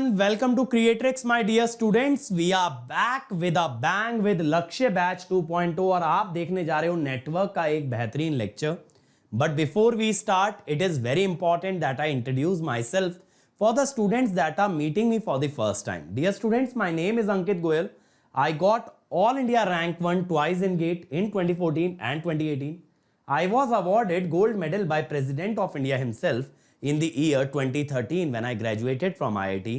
everyone, welcome to Creatrix my dear students. We are back with a bang with लक्ष्य batch 2.0 और आप देखने जा रहे हो नेटवर्क का एक बेहतरीन lecture. But before we start, it is very important that I introduce myself for the students that are meeting me for the first time. Dear students, my name is Ankit Goyal. I got All India Rank 1 twice in GATE in 2014 and 2018. I was awarded gold medal by President of India himself in the year 2013 when I graduated from IIT.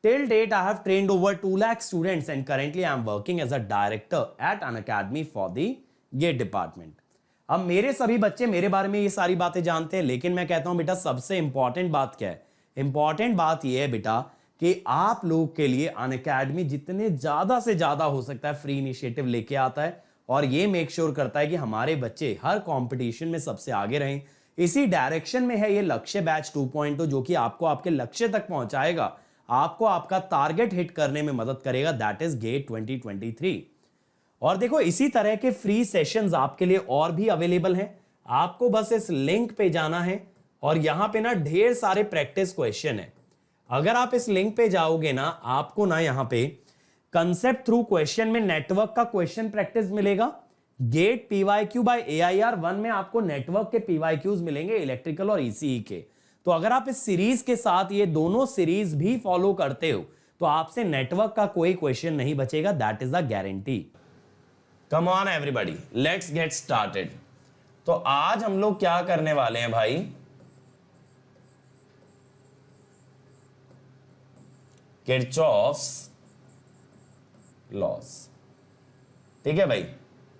Till date, I have trained over 2 lakh students and currently I am working as a director at an academy for the GATE department. अब मेरे सभी बच्चे मेरे बारे में ये सारी बातें जानते हैं, लेकिन मैं कहता हूं बेटा सबसे इंपॉर्टेंट बात क्या है? इंपॉर्टेंट बात ये है बेटा कि आप लोग के लिए अन अकेडमी जितने ज्यादा से ज्यादा हो सकता है फ्री इनिशिएटिव लेके आता है और ये मेक श्योर करता है कि हमारे बच्चे हर कंपटीशन में सबसे आगे रहें. इसी डायरेक्शन में है ये लक्ष्य बैच 2.0 जो कि आपको आपके लक्ष्य तक पहुंचाएगा, आपको आपका टारगेट हिट करने में मदद करेगा, दैट इज गेट 2023. और देखो इसी तरह के फ्री सेशंस आपके लिए और भी अवेलेबल हैं. आपको बस इस लिंक पे जाना है और यहां पे ना ढेर सारे प्रैक्टिस क्वेश्चन है. अगर आप इस लिंक पे जाओगे ना, आपको ना यहां पे कंसेप्ट थ्रू क्वेश्चन में नेटवर्क का क्वेश्चन प्रैक्टिस मिलेगा. गेट PYQ बाय AIR 1 में आपको नेटवर्क के PYQs मिलेंगे इलेक्ट्रिकल और ECE के. तो अगर आप इस सीरीज के साथ ये दोनों सीरीज भी फॉलो करते हो तो आपसे नेटवर्क का कोई क्वेश्चन नहीं बचेगा, that is a guarantee. Come on everybody, let's get started. तो आज हम लोग क्या करने वाले हैं भाई? Kirchhoff's loss. ठीक है भाई.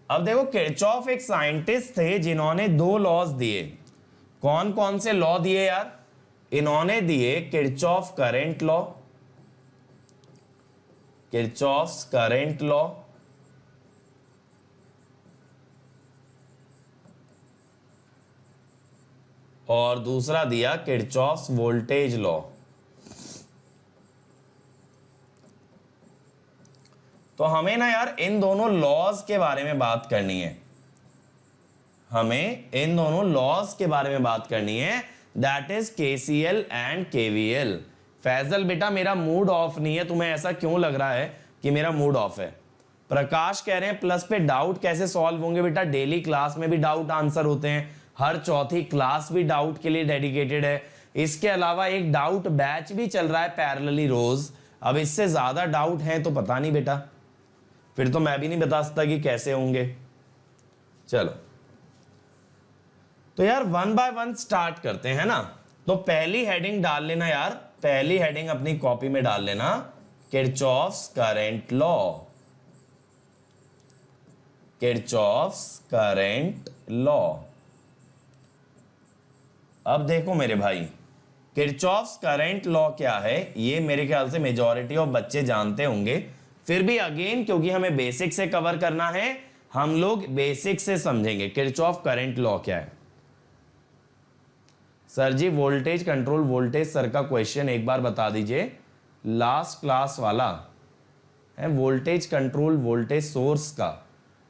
अब देखो किरचॉफ एक साइंटिस्ट थे जिन्होंने 2 लॉज दिए. कौन कौन से लॉ दिए यार? इन्होंने दिए Kirchhoff current law, Kirchhoff's current law, और दूसरा दिया किरचॉफ्स वोल्टेज लॉ. तो हमें ना यार इन दोनों लॉज के बारे में बात करनी है. हमें इन दोनों लॉज के बारे में बात करनी है, that is KCL and KVL. Faisal बेटा मेरा मूड ऑफ नहीं है, तुम्हें ऐसा क्यों लग रहा है कि मेरा मूड ऑफ है? प्रकाश कह रहे हैं प्लस पे डाउट कैसे सॉल्व होंगे? बेटा डेली क्लास में भी डाउट आंसर होते हैं, हर चौथी क्लास भी डाउट के लिए डेडिकेटेड है. इसके अलावा एक डाउट बैच भी चल रहा है पैरेलली रोज. अब इससे ज्यादा डाउट है तो पता नहीं बेटा, फिर तो मैं भी नहीं बता सकता कि कैसे होंगे. चलो तो यार 1 बाय 1 स्टार्ट करते हैं ना. तो पहली हेडिंग डाल लेना यार, पहली हेडिंग अपनी कॉपी में डाल लेना, Kirchhoff's current law. Kirchhoff's current law. अब देखो मेरे भाई, किरचॉफ्स करंट लॉ क्या है ये मेरे ख्याल से मेजॉरिटी ऑफ बच्चे जानते होंगे. फिर भी अगेन क्योंकि हमें बेसिक से कवर करना है, हम लोग बेसिक से समझेंगे किरचॉफ करंट लॉ क्या है. सर जी वोल्टेज कंट्रोल वोल्टेज सर का क्वेश्चन एक बार बता दीजिए, लास्ट क्लास वाला है. वोल्टेज कंट्रोल वोल्टेज सोर्स का.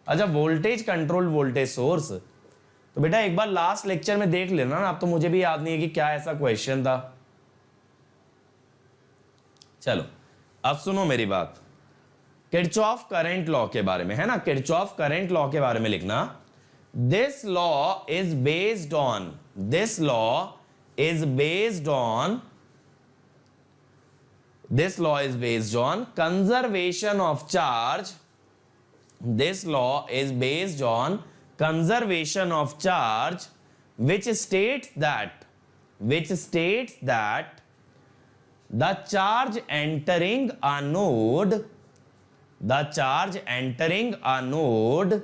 अच्छा वोल्टेज कंट्रोल वोल्टेज सोर्स, तो बेटा एक बार लास्ट लेक्चर में देख लेना ना. अब तो मुझे भी याद नहीं है कि क्या ऐसा क्वेश्चन था. चलो अब सुनो मेरी बात, किरचॉफ करंट लॉ के बारे में है ना. किरचॉफ करंट लॉ के बारे में लिखना, this law is based on, this law is based on, this law is based on conservation of charge. This law is based on conservation of charge which states that the charge entering a node, the charge entering a node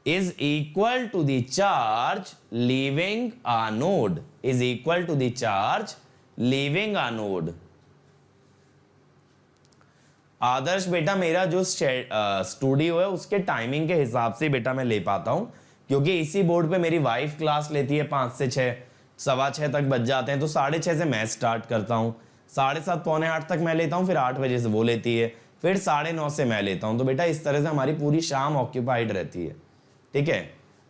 is equal to the charge leaving a node, is equal to the charge leaving a node. आदर्श बेटा मेरा जो studio है उसके timing के हिसाब से बेटा मैं ले पाता हूं, क्योंकि इसी बोर्ड पे मेरी वाइफ क्लास लेती है 5 से 6, 6:15 तक बच जाते हैं. तो 6:30 से मैं स्टार्ट करता हूं, 7:30 पौने 8 तक मैं लेता हूं, फिर 8 बजे से वो लेती है, फिर 9:30 से मैं लेता हूं. तो बेटा इस तरह से हमारी पूरी शाम ऑक्यूपाइड रहती है. ठीक है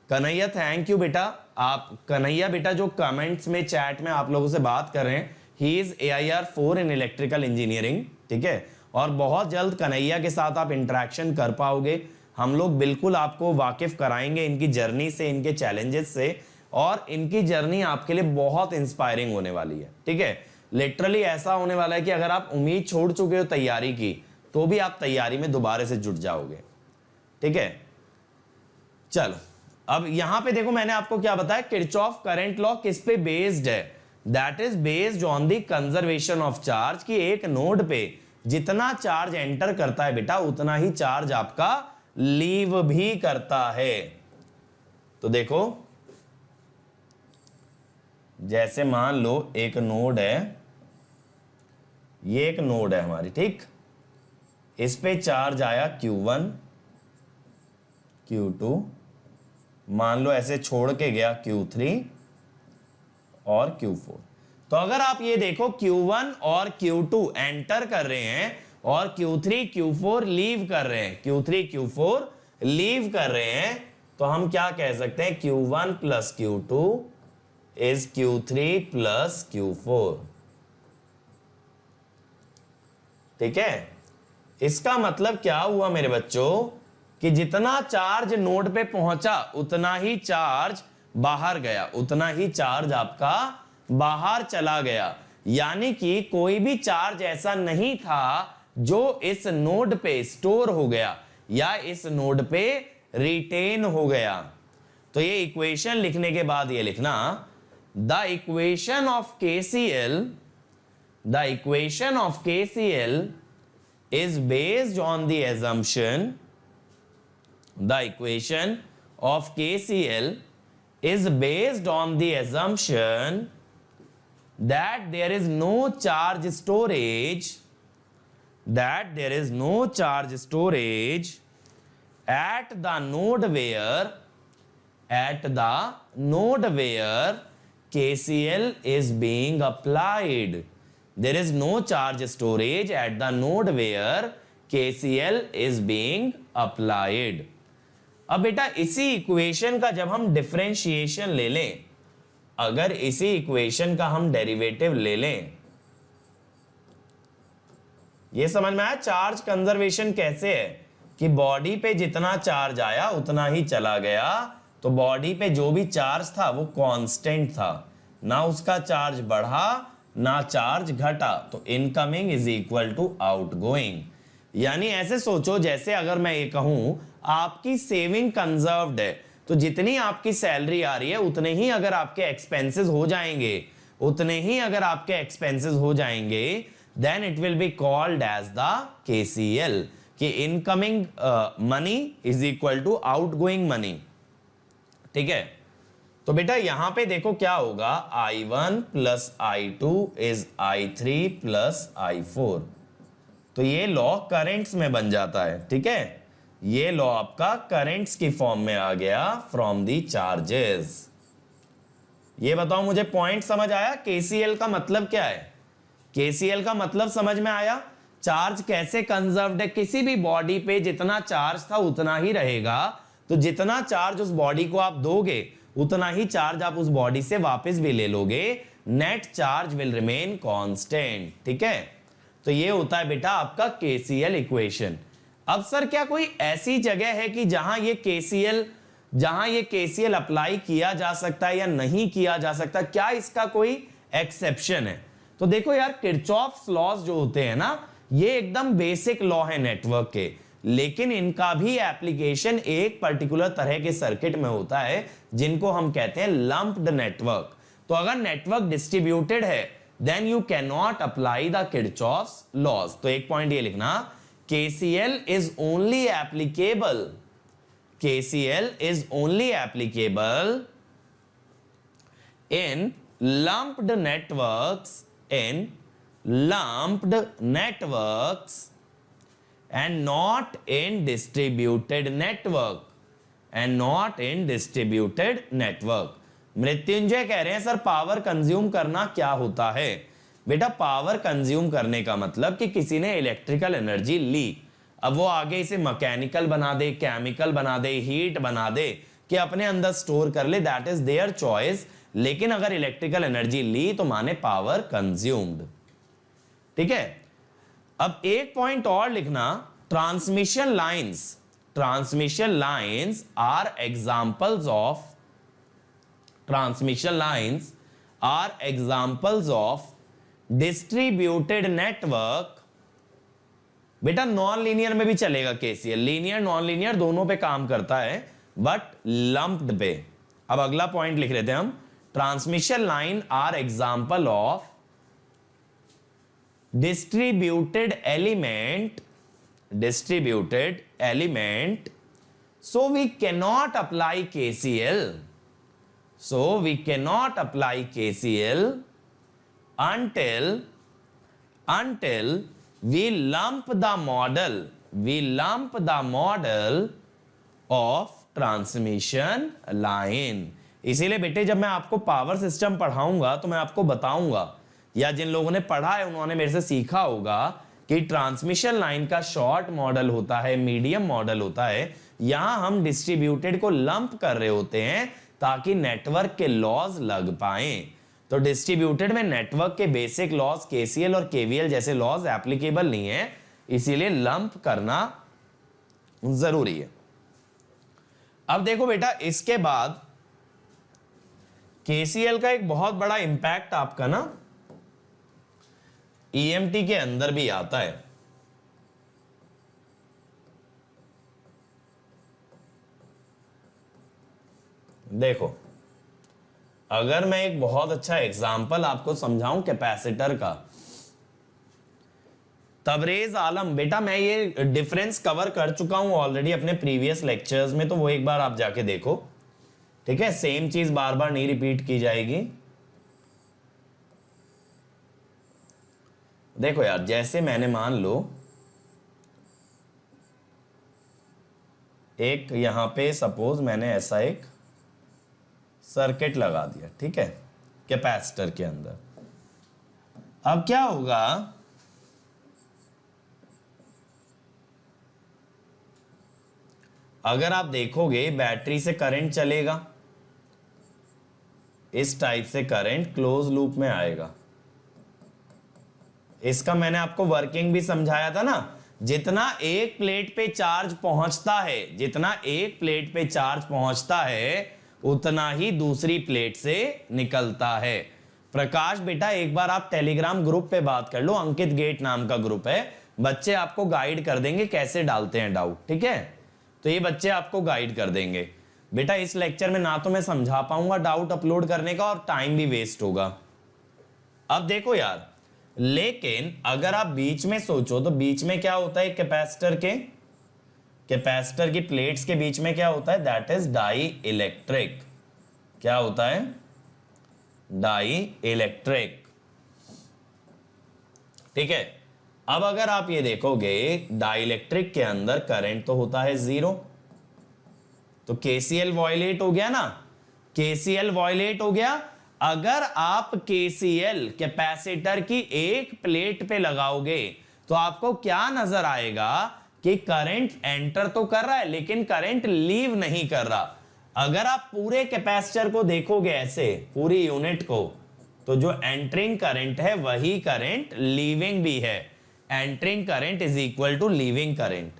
कन्हैया, थैंक यू बेटा. आप कन्हैया बेटा जो कमेंट्स में चैट में आप लोगों से बात कर रहे हैं he is AIR 4 in electrical engineering, ठीक है। और बहुत जल्द कन्हैया के साथ आप इंटरेक्शन कर पाओगे। हम लोग बिल्कुल आपको वाकिफ कराएंगे इनकी जर्नी से, इनके चैलेंजेस से, और इनकी जर्नी आपके लिए बहुत इंस्पायरिंग होने वाली है, ठीक है। लिटरली ऐसा होने वाला है कि अगर आप उम्मीद छोड़ चुके हो तैयारी की, तो भी आप तैयारी में दोबारा से जुट जाओगे, ठीक है। चलो अब यहां पे देखो, मैंने आपको क्या बताया, किरचॉफ करंट लॉ किस पे बेस्ड है? That is based on the conservation of charge, कि एक नोड पे जितना चार्ज एंटर करता है बेटा, उतना ही चार्ज आपका लीव भी करता है। तो देखो, जैसे मान लो एक नोड है, ये एक नोड है हमारी, ठीक। इस पे चार्ज आया Q1 Q2, मान लो ऐसे छोड़ के गया Q3 और Q4। तो अगर आप ये देखो Q1 और Q2 एंटर कर रहे हैं और Q3 Q4 लीव कर रहे हैं, Q3 Q4 लीव कर रहे हैं, तो हम क्या कह सकते हैं? Q1 plus Q2 is Q3 plus Q4, ठीक है। इसका मतलब क्या हुआ मेरे बच्चों, कि जितना चार्ज नोड पे पहुंचा उतना ही चार्ज बाहर गया, उतना ही चार्ज आपका बाहर चला गया। यानी कि कोई भी चार्ज ऐसा नहीं था जो इस नोड पे स्टोर हो गया या इस नोड पे रिटेन हो गया। तो ये इक्वेशन लिखने के बाद ये लिखना, the equation of KCL, the equation of KCL is based on the assumption, the equation of KCL is based on the assumption that there is no charge storage, that there is no charge storage at the node where, at the node where KCL is being applied. There is no charge storage at the node where KCL is being applied. अब बेटा इसी equation का जब हम differentiation ले लें, अगर इसी इक्वेशन का हम डेरिवेटिव ले लें, ये समझ में आया चार्ज कंजर्वेशन कैसे है? कि बॉडी पे जितना चार्ज आया उतना ही चला गया, तो बॉडी पे जो भी चार्ज था वो कांस्टेंट था, ना उसका चार्ज बढ़ा ना चार्ज घटा। तो incoming is equal to outgoing. यानी ऐसे सोचो, जैसे अगर मैं ये कहूं आपकी सेविंग कंजर्व्ड है, तो जितनी आपकी सैलरी आ रही है उतने ही अगर आपके एक्सपेंसेस हो जाएंगे, उतने ही अगर आपके एक्सपेंसेस हो जाएंगे, then it will be called as the KCL, कि incoming money is equal to outgoing money, ठीक है। तो बेटा यहां पे देखो क्या होगा, I1 plus I2 is I3 plus I4। तो ये लॉ करंट्स में बन जाता है, ठीक है। ये लॉ आपका करंट्स की फॉर्म में आ गया फ्रॉम दी चार्जेस। ये बताओ मुझे, पॉइंट समझ आया? KCL का मतलब क्या है? KCL का मतलब समझ में आया? चार्ज कैसे कंजर्व्ड है? किसी भी बॉडी पे जितना चार्ज था उतना ही रहेगा, तो जितना चार्ज उस बॉडी को आप दोगे उतना ही चार्ज आप उस बॉडी से वापस भी ले लोगे। Net charge will remain constant, ठीक है। तो ये होता है बेटा आपका KCL इक्वेशन। अब सर क्या कोई ऐसी जगह है कि जहां ये KCL अप्लाई किया जा सकता है या नहीं किया जा सकता? क्या इसका कोई एक्सेप्शन है? तो देखो यार, किरचॉफ्स लॉज जो होते हैं ना, ये एकदम बेसिक लॉ है नेटवर्क के, लेकिन इनका भी एप्लीकेशन एक पर्टिकुलर तरह के सर्किट में होता है जिनको हम कहते हैं लंप्ड नेटवर्क। तो अगर नेटवर्क डिस्ट्रीब्यूटेड है, then you can not apply the Kirchhoff's laws. तो एक पॉइंट ये लिखना, KCL is only applicable, KCL is only applicable in lumped networks, in lumped networks and not in distributed network, and not in distributed network। Mrityunjay कह रहे हैं sir power consume करना क्या होता है? बेटा पावर कंज्यूम करने का मतलब कि किसी ने इलेक्ट्रिकल एनर्जी ली, अब वो आगे इसे मैकेनिकल बना दे, केमिकल बना दे, हीट बना दे, कि अपने अंदर स्टोर कर ले, दैट इज देयर चॉइस। लेकिन अगर इलेक्ट्रिकल एनर्जी ली तो माने पावर कंज्यूम्ड। ठीक है, अब एक पॉइंट और लिखना, transmission lines are examples of distributed network. बेटा नॉन लीनियर में भी चलेगा केसीएल, लीनियर नॉन लीनियर दोनों पे काम करता है, बट लंप्ड पे। अब अगला पॉइंट लिख लेते हैं हम, transmission line are example of distributed element, so we cannot apply KCL until we lump the model of transmission line। इसीलिए बेटे जब मैं आपको पावर सिस्टम पढ़ाऊंगा तो मैं आपको बताऊंगा, या जिन लोगों ने पढ़ा है उन्होंने मेरे से सीखा होगा कि ट्रांसमिशन लाइन का शॉर्ट मॉडल होता है, मीडियम मॉडल होता है। यहां हम डिस्ट्रीब्यूटेड को लंप कर रहे होते हैं ताकि नेटवर्क के लॉज लग पाएं। तो डिस्ट्रीब्यूटेड में नेटवर्क के बेसिक लॉज केसीएल और केवीएल जैसे लॉज एप्लीकेबल नहीं है, इसीलिए लंप करना जरूरी है। अब देखो बेटा, इसके बाद केसीएल का एक बहुत बड़ा इंपैक्ट आपका ना ईएमटी के अंदर भी आता है। देखो, अगर मैं एक बहुत अच्छा एग्जांपल आपको समझाऊं कैपेसिटर का, तबरेज आलम, बेटा मैं ये डिफरेंस कवर कर चुका हूं ऑलरेडी अपने प्रीवियस लेक्चर्स में, तो वो एक बार आप जाके देखो। ठीक है, सेम चीज बार बार नहीं रिपीट की जाएगी। देखो यार, जैसे मैंने मान लो एक यहां पे सपोज मैंने ऐसा एक सर्किट लगा दिया, ठीक है, कैपेसिटर के अंदर। अब क्या होगा, अगर आप देखोगे बैटरी से करंट चलेगा, इस टाइप से करंट क्लोज लूप में आएगा। इसका मैंने आपको वर्किंग भी समझाया था ना, जितना एक प्लेट पे चार्ज पहुंचता है उतना ही दूसरी प्लेट से निकलता है। प्रकाश बेटा, एक बार आप टेलीग्राम ग्रुप पे बात कर लो, अंकित गेट नाम का ग्रुप है, बच्चे आपको गाइड कर देंगे कैसे डालते हैं डाउट। ठीक है, तो ये बच्चे आपको गाइड कर देंगे। बेटा इस लेक्चर में ना तो मैं समझा पाऊंगा डाउट अपलोड करने का, और टाइम भी वेस्ट होगा। अब देखो यार, लेकिन अगर आप बीच में सोचो तो बीच में क्या होता है, कैपेसिटर की प्लेट्स के बीच में क्या होता है, दैट इज डाई इलेक्ट्रिक। क्या होता है, डाई इलेक्ट्रिक। ठीक है, अब अगर आप ये देखोगे डाई इलेक्ट्रिक के अंदर करंट तो होता है 0, तो केसीएल वॉयलेट हो गया ना, केसीएल वॉयलेट हो गया। अगर आप केसीएल कैपेसिटर की एक प्लेट पे लगाओगे तो आपको क्या नजर आएगा कि करंट एंटर तो कर रहा है लेकिन करंट लीव नहीं कर रहा। अगर आप पूरे कैपेसिटर को देखोगे ऐसे, पूरी यूनिट को, तो जो एंटरिंग करंट है वही करंट लीविंग भी है। Entering current is equal to leaving current.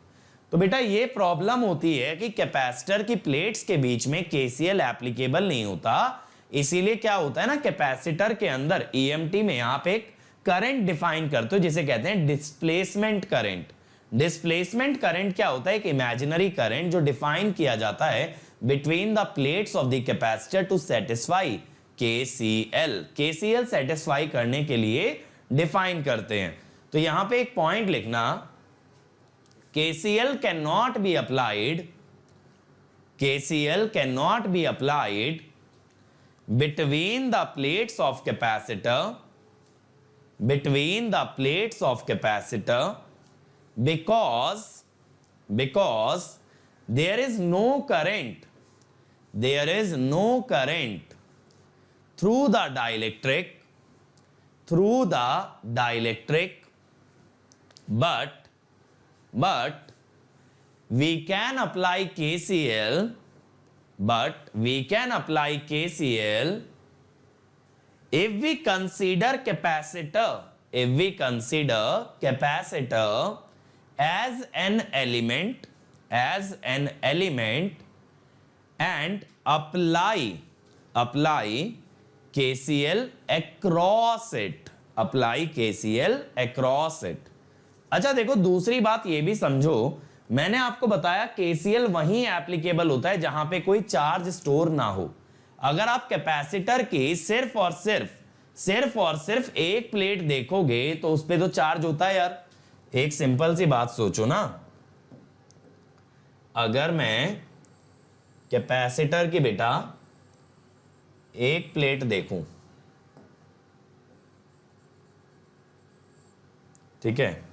तो बेटा ये प्रॉब्लम होती है कि कैपेसिटर की प्लेट्स के बीच में केसीएल एप्लीकेबल नहीं होता, इसीलिए क्या होता है ना, कैपेसिटर के अंदर ईएमटी में आप एक करंट डिफाइन करते हो जिसे कहते हैं डिस्प्लेसमेंट करंट। डिस्प्लेसमेंट करंट क्या होता है, एक इमेजिनरी करंट जो डिफाइन किया जाता है between the plates of the capacitor to satisfy KCL. KCL satisfy करने के लिए डिफाइन करते हैं। तो यहां पे एक पॉइंट लिखना, KCL cannot be applied between the plates of capacitor because there is no current through the dielectric, but we can apply KCL if we consider capacitor as an element and apply KCL across it, अच्छा देखो दूसरी बात ये भी समझो, मैंने आपको बताया केसीएल वहीं एप्लीकेबल होता है जहां पे कोई चार्ज स्टोर ना हो। अगर आप कैपेसिटर की सिर्फ और सिर्फ एक प्लेट देखोगे तो उस पे तो चार्ज होता है यार। एक सिंपल सी बात सोचो ना, अगर मैं कैपेसिटर की बेटा एक प्लेट देखूं, ठीक है,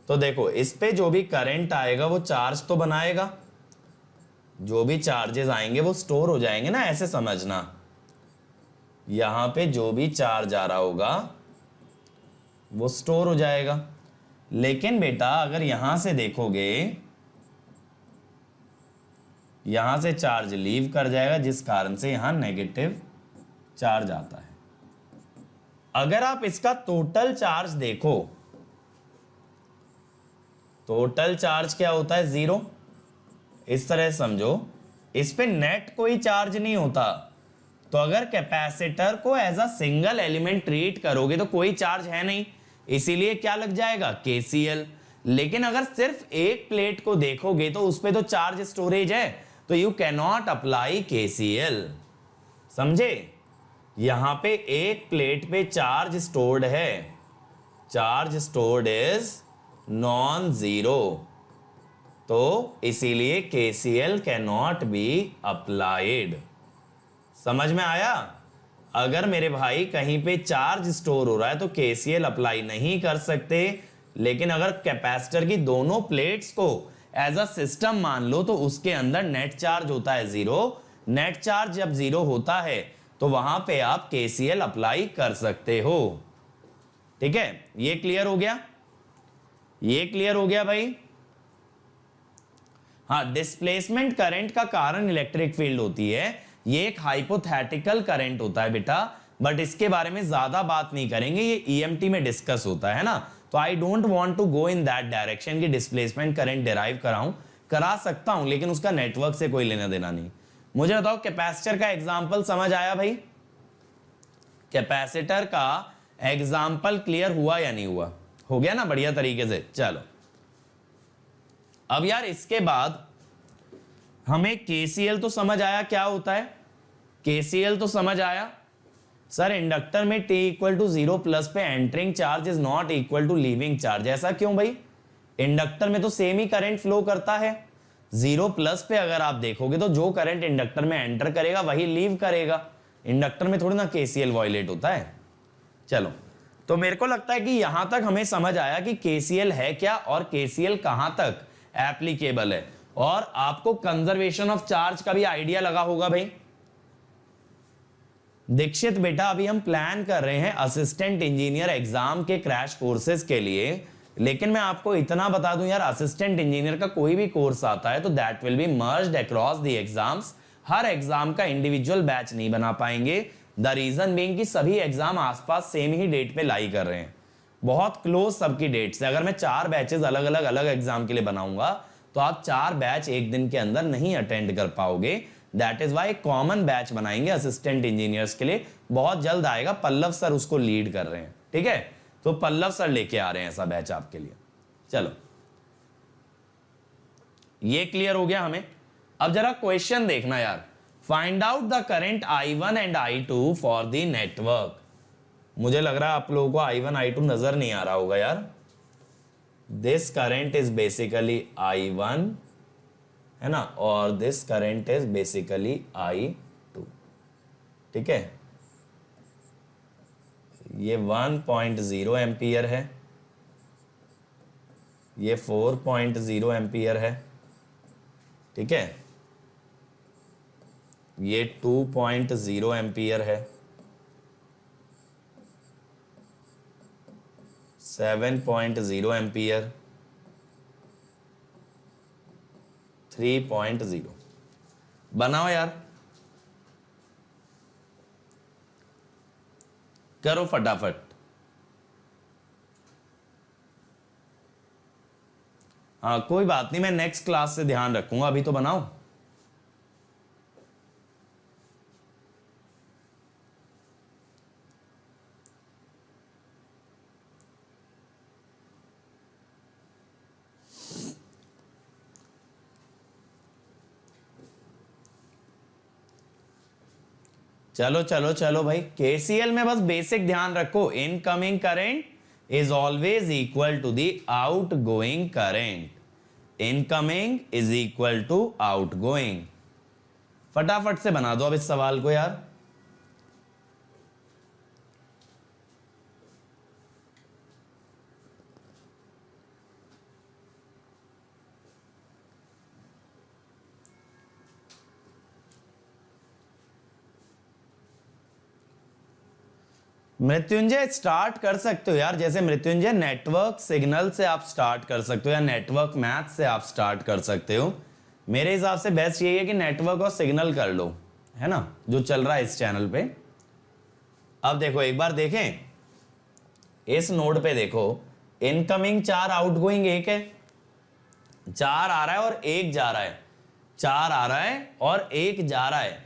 तो देखो इस पे जो भी करंट आएगा वो चार्ज तो बनाएगा, जो भी चार्जेस आएंगे वो स्टोर हो जाएंगे ना, ऐसे समझना। यहां पे जो भी चार्ज आ रहा होगा वो स्टोर हो जाएगा। लेकिन बेटा अगर यहां से देखोगे, यहां से चार्ज लीव कर जाएगा, जिस कारण से यहां नेगेटिव चार्ज आता है। अगर आप इसका टोटल चार्ज देखो, टोटल चार्ज क्या होता है? 0। इस तरह समझो, इस पे नेट कोई चार्ज नहीं होता। तो अगर कैपेसिटर को as a single element treat करोगे तो कोई चार्ज है नहीं, इसीलिए क्या लग जाएगा? केसीएल। लेकिन अगर सिर्फ एक प्लेट को देखोगे तो उस पे तो चार्ज स्टोरेज है, तो you can not apply KCL. समझे? यहां पे एक प्लेट पे चार्ज स्टोर्ड है, charge stored is non zero, तो इसीलिए KCL can not be applied. समझ में आया? अगर मेरे भाई कहीं पे चार्ज स्टोर हो रहा है तो केसीएल अप्लाई नहीं कर सकते, लेकिन अगर कैपेसिटर की दोनों प्लेट्स को एज अ सिस्टम मान लो तो उसके अंदर नेट चार्ज होता है 0। नेट चार्ज जब 0 होता है तो वहां पे आप केसीएल अप्लाई कर सकते हो। ठीक है, ये क्लियर हो गया? ये क्लियर हो गया भाई? हाँ, डिस्प्लेसमेंट करंट का कारण इलेक्ट्रिक फील्ड होती है, ये एक हाइपोथेटिकल करंट होता है बेटा, बट इसके बारे में ज्यादा बात नहीं करेंगे, ये ईएमटी में डिस्कस होता है ना। तो I don't want to go in that direction कि डिस्प्लेसमेंट करंट डिराइव करा सकता हूं, लेकिन उसका नेटवर्क से कोई लेना देना नहीं। मुझे बताओ कैपेसिटर का एग्जाम्पल समझ आया भाई? कैपेसिटर का एग्जाम्पल क्लियर हुआ या नहीं हुआ? हो गया ना बढ़िया तरीके से? चलो अब यार इसके बाद हमें केसीएल तो समझ आया क्या होता है, केसीएल तो समझ आया। सर इंडक्टर में t इक्वल टू 0 प्लस पे entering charge is not equal to leaving charge, ऐसा क्यों भाई? इंडक्टर में तो सेम ही करंट फ्लो करता है। 0 प्लस पे अगर आप देखोगे तो जो करंट इंडक्टर में एंटर करेगा वही लीव करेगा, इंडक्टर में थोड़ी ना केसीएल वायलेट होता है। चलो, तो मेरे को लगता है कि यहां तक हमें समझ आया कि केसीएल है क्या और केसीएल कहां तक एप्लीकेबल है, और आपको कंजर्वेशन ऑफ चार्ज का भी आइडिया लगा होगा भाई। दीक्षित बेटा अभी हम प्लान कर रहे हैं असिस्टेंट इंजीनियर एग्जाम के क्रैश कोर्सेज के लिए, लेकिन मैं आपको इतना बता दूं यार, असिस्टेंट इंजीनियर का कोई भी कोर्स आता है तो that will be merged across the exams. Her exam का इंडिविजुअल बैच नहीं बना पाएंगे, द रीजन बीइंग कि सभी एग्जाम आसपास सेम ही डेट पे लाई कर रहे हैं, बहुत क्लोज सबकी डेट से। अगर मैं 4 बैचेस अलग एग्जाम के लिए बनाऊंगा तो आप 4 बैच एक दिन के अंदर नहीं अटेंड कर पाओगे। That is why common batch बनाएंगे असिस्टेंट इंजीनियर्स के लिए, बहुत जल्द आएगा, पल्लव सर उसको लीड कर रहे हैं। ठीक है, तो पल्लव सर लेके आ रहे हैं ऐसा बैच आपके लिए। चलो ये क्लियर हो गया हमें। अब जरा क्वेश्चन देखना यार, find out the current I1 and I2 for the network. मुझे लग रहा है आप लोगों को I1 I2 नजर नहीं आ रहा होगा यार। This current is basically I1 है ना, और this current is basically I2। ठीक है, ये 1.0 एम्पियर है, ये 4.0 एम्पियर है। ठीक है, ये 2.0 एम्पियर है, 7.0 एम्पियर, 3.0। बनाओ यार, करो फटाफट। हाँ कोई बात नहीं, मैं नेक्स्ट क्लास से ध्यान रखूंगा, अभी तो बनाओ। चलो चलो चलो भाई, केसीएल में बस बेसिक ध्यान रखो, incoming current is always equal to the outgoing current. Incoming is equal to outgoing. फटाफट से बना दो अब इस सवाल को यार। मृत्युंजय स्टार्ट कर सकते हो यार, जैसे मृत्युंजय नेटवर्क सिग्नल से आप स्टार्ट कर सकते हो या नेटवर्क मैथ से आप स्टार्ट कर सकते हो। मेरे हिसाब से बेस्ट यही है कि नेटवर्क और सिग्नल कर लो, है ना, जो चल रहा है इस चैनल पे। अब देखो एक बार देखें, इस नोड पे देखो, इनकमिंग 4, आउटगोइंग 1 है। 4 आ रहा है और 1 जा रहा है, 4 आ रहा है और 1 जा रहा है,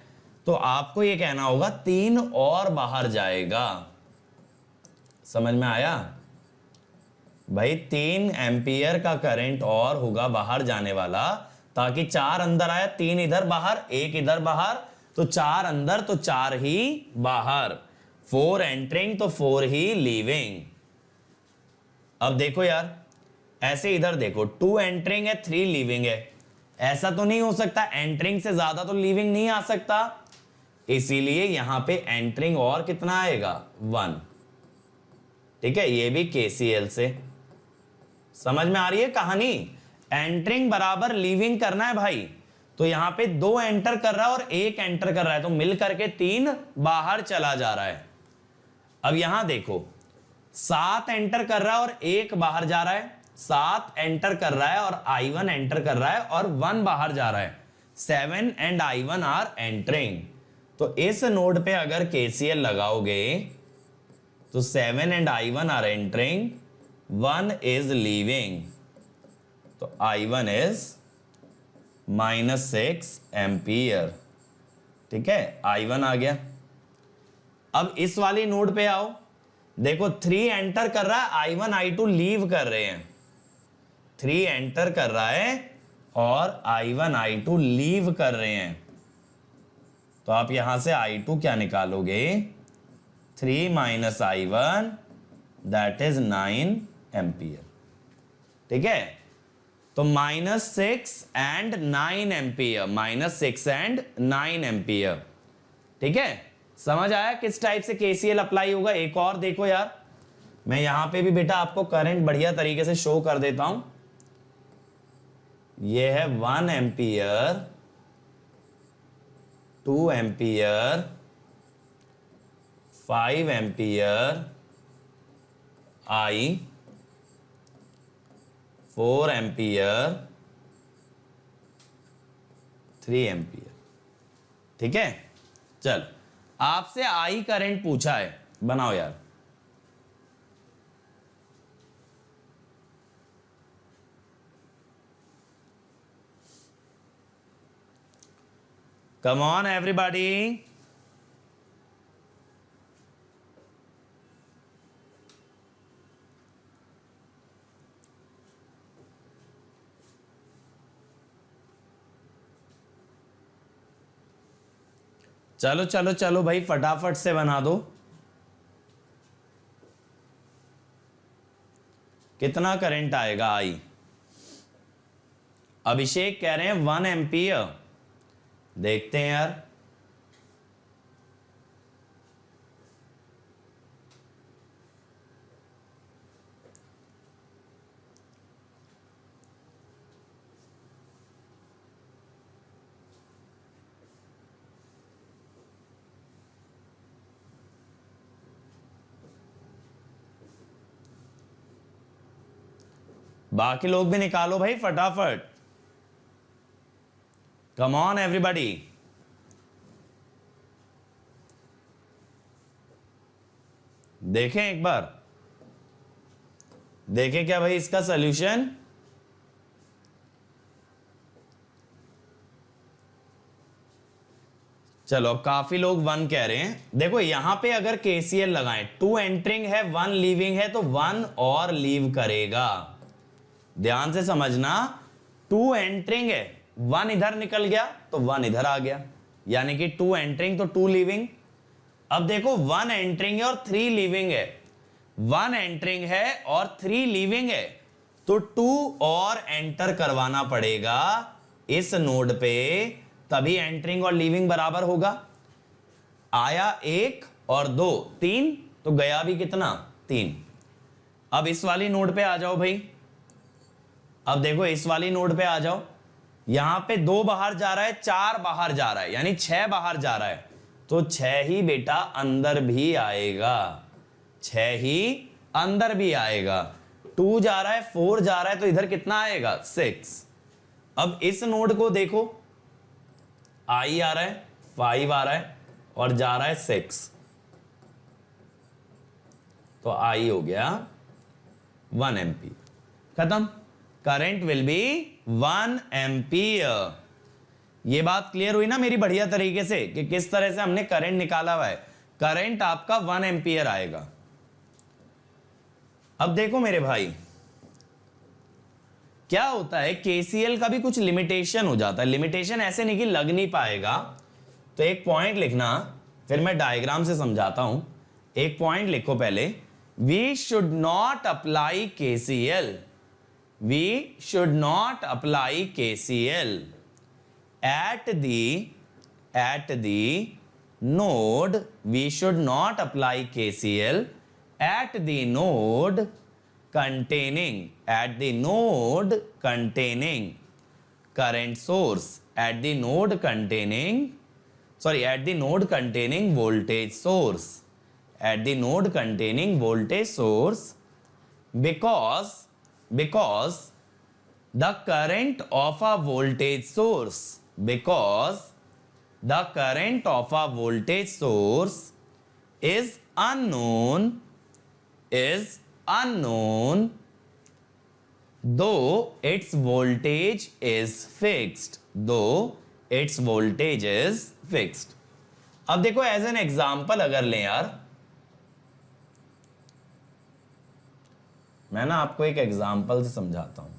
तो आपको ये कहना होगा 3 और बाहर जाएगा। समझ में आया भाई? 3 एम्पियर का करंट और होगा बाहर जाने वाला, ताकि 4 अंदर आया, 3 इधर बाहर, 1 इधर बाहर, तो 4 अंदर तो 4 ही बाहर। 4 एंटरिंग तो 4 ही लीविंग। अब देखो यार, ऐसे इधर देखो, 2 एंटरिंग है, 3 लीविंग है। ऐसा तो नहीं हो सकता, एंटरिंग से ज्यादा तो लीविंग नहीं आ सकता, इसीलिए यहां पे एंटरिंग और कितना आएगा? 1। ठीक है, ये भी केसीएल से समझ में आ रही है कहानी। एंटरिंग बराबर लीविंग करना है भाई, तो यहां पे 2 एंटर कर रहा है और 1 एंटर कर रहा है, तो मिल करके 3 बाहर चला जा रहा है। अब यहां देखो, 7 एंटर कर रहा है और 1 बाहर जा रहा है, 7 एंटर कर रहा है और I1 एंटर कर रहा है और 1 बाहर जा रहा है। 7 एंड I1 आर एंटरिंग। तो इस नोड पे अगर केसीएल लगाओगे तो 7 and I1 are entering, 1 is leaving, तो I1 इज -6 एम्पियर। ठीक है, I1 आ गया। अब इस वाली नोड पे आओ, देखो 3 एंटर कर रहा है, I1 I2 लीव कर रहे हैं। 3 एंटर कर रहा है और I1 I2 लीव कर रहे हैं, तो आप यहां से I2 क्या निकालोगे? 3 minus I1, that is 9 ampere. ठीक है, तो -6 एंड 9 एम्पियर, -6 एंड 9 एम्पियर। ठीक है, समझ आया किस टाइप से केसीएल अप्लाई होगा? एक और देखो यार, मैं यहां पे भी बेटा आपको करंट बढ़िया तरीके से शो कर देता हूं। ये है 1 ampere, 2 ampere, 5 ampere, I, 4 ampere, 3 ampere. ठीक है, चल आपसे I करंट पूछा है, बनाओ यार। Come on everybody. चलो चलो चलो भाई, फटाफट से बना दो। कितना करंट आएगा I? अभिषेक कह रहे हैं 1 एम्पियर। देखते हैं यार, बाकी लोग भी निकालो भाई फटाफट, कम ऑन एवरीबॉडी। देखें एक बार, देखें क्या भाई इसका सॉल्यूशन। चलो काफी लोग 1 कह रहे हैं। देखो यहां पे अगर केसीएल लगाएं, 2 एंटरिंग है 1 लीविंग है तो 1 और लीव करेगा। ध्यान से समझना, 2 एंटरिंग है, 1 इधर निकल गया तो 1 इधर आ गया, यानी कि 2 एंटरिंग तो 2 लीविंग। अब देखो 1 एंटरिंग है और 3 लीविंग है, 1 एंटरिंग है और 3 लीविंग है, तो 2 और एंटर करवाना पड़ेगा इस नोड पे, तभी एंटरिंग और लीविंग बराबर होगा। आया 1 और 2 3, तो गया भी कितना 3। अब इस वाली नोड पे आ जाओ भाई, अब देखो इस वाली नोड पे आ जाओ, यहां पे 2 बाहर जा रहा है, 4 बाहर जा रहा है, यानी 6 बाहर जा रहा है, तो 6 ही बेटा अंदर भी आएगा, 6 ही अंदर भी आएगा। 2 जा रहा है, 4 जा रहा है, तो इधर कितना आएगा 6। अब इस नोड को देखो, आई आ रहा है, 5 आ रहा है और जा रहा है 6, तो आई हो गया 1 एम्पीयर, खत्म। Current will be 1 ampere. ये बात क्लियर हुई ना मेरी बढ़िया तरीके से कि किस तरह से हमने करंट निकाला हुआ है। करंट आपका 1 एम्पीयर आएगा। अब देखो मेरे भाई, क्या होता है केसीएल का भी कुछ लिमिटेशन हो जाता है। लिमिटेशन ऐसे नहीं कि लग नहीं पाएगा, तो एक पॉइंट लिखना, फिर मैं डायग्राम से समझाता हूं। एक पॉइंट लिखो पहले, we should not apply KCL, we should not apply KCL at the node, we should not apply KCL at the node containing current source, at the node containing voltage source, at the node containing voltage source, because the current of a voltage source, because the current of a voltage source is unknown, though its voltage is fixed, अब देखो as an example अगर लें यार, मैं ना आपको एक example से समझाता हूं।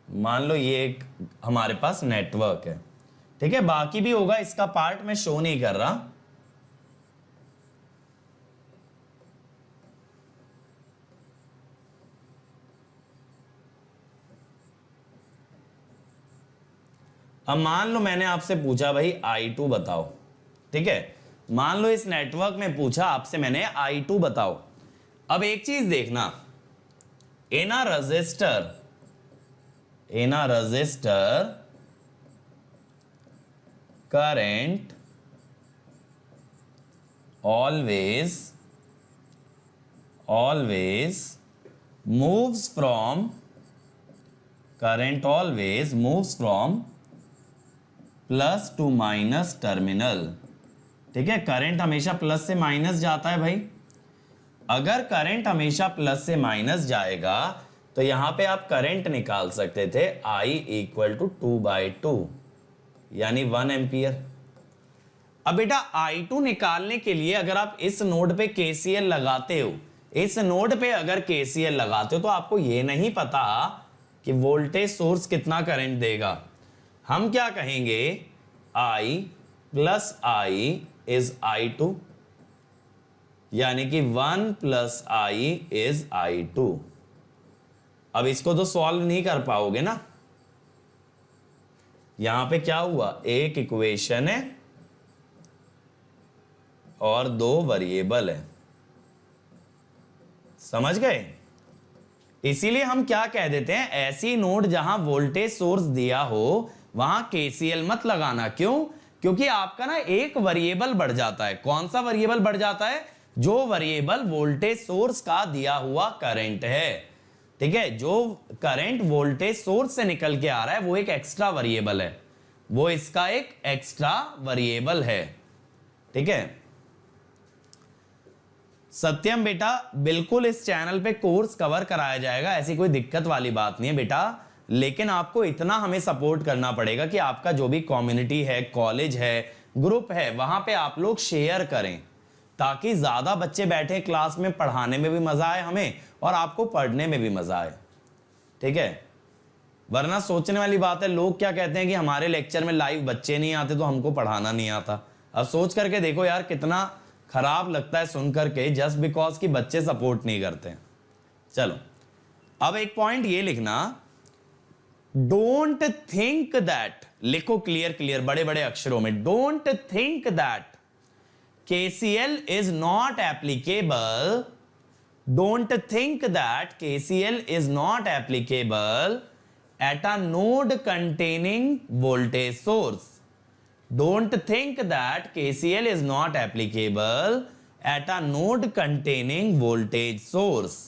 मान लो ये एक हमारे पास नेटवर्क है, ठीक है, बाकी भी होगा, इसका पार्ट मैं शो नहीं कर रहा। अब मान लो मैंने आपसे पूछा भाई I2 बताओ, ठीक है, मान लो इस नेटवर्क में पूछा आपसे मैंने I2 बताओ। अब एक चीज देखना, इन अ resistor current always moves from plus to minus terminal, ठीक है, करंट हमेशा प्लस से माइनस जाता है भाई। अगर करंट हमेशा प्लस से माइनस जाएगा तो यहां पे आप करंट निकाल सकते थे I = 2/2, यानी 1 एम्पियर। अब बेटा I2 निकालने के लिए अगर आप इस नोड पे KCL लगाते हो, इस नोड पे अगर KCL लगाते हो, तो आपको ये नहीं पता कि वोल्टेज सोर्स कितना करंट देगा। हम क्या कहेंगे, I + I is I2, यानी कि 1 + I is I2। अब इसको तो सॉल्व नहीं कर पाओगे ना, यहां पे क्या हुआ, एक इक्वेशन है और 2 वेरिएबल है, समझ गए। इसीलिए हम क्या कह देते हैं, ऐसी नोड जहां वोल्टेज सोर्स दिया हो वहां केसीएल मत लगाना। क्यों? क्योंकि आपका ना एक वेरिएबल बढ़ जाता है। कौन सा वेरिएबल बढ़ जाता है? जो वेरिएबल वोल्टेज सोर्स का दिया हुआ करंट है, ठीक है, जो करंट वोल्टेज सोर्स से निकल के आ रहा है वो एक एक्स्ट्रा वेरिएबल है, वो इसका एक एक्स्ट्रा वेरिएबल है, ठीक है। सत्यम बेटा बिल्कुल इस चैनल पे कोर्स कवर कराया जाएगा, ऐसी कोई दिक्कत वाली बात नहीं है बेटा, लेकिन आपको इतना हमें सपोर्ट करना पड़ेगा कि आपका जो भी कम्युनिटी है, कॉलेज है, ग्रुप है, वहां पे आप लोग शेयर करें ताकि ज्यादा बच्चे बैठे क्लास में, पढ़ाने में भी मजा आए हमें और आपको पढ़ने में भी मजा आए, ठीक है। वरना सोचने वाली बात है, लोग क्या कहते हैं कि हमारे लेक्चर में लाइव बच्चे नहीं आते तो हमको पढ़ाना नहीं आता। अब सोच करके देखो यार, कितना खराब लगता है सुन करके, जस्ट बिकॉज कि बच्चे सपोर्ट नहीं करते। चलो अब एक पॉइंट ये लिखना, डोंट थिंक दैट, लिखो क्लियर क्लियर बड़े बड़े अक्षरों में, don't think that KCL is not applicable, don't think that KCL is not applicable at a node containing voltage source. Don't think that KCL is not applicable at a node containing voltage source.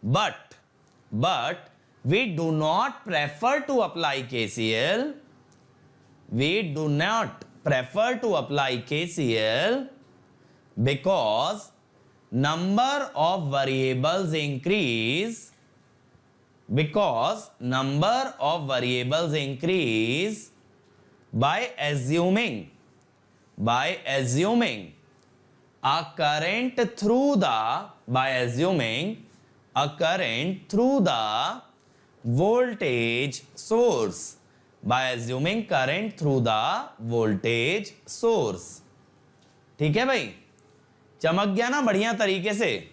But we do not prefer to apply KCL. We do not prefer to apply KCL because number of variables increase, because number of variables increase by assuming a current through the, by assuming a current through the voltage source, by assuming current through the voltage source। ठीक है भाई, चमक गया ना बढ़िया तरीके से?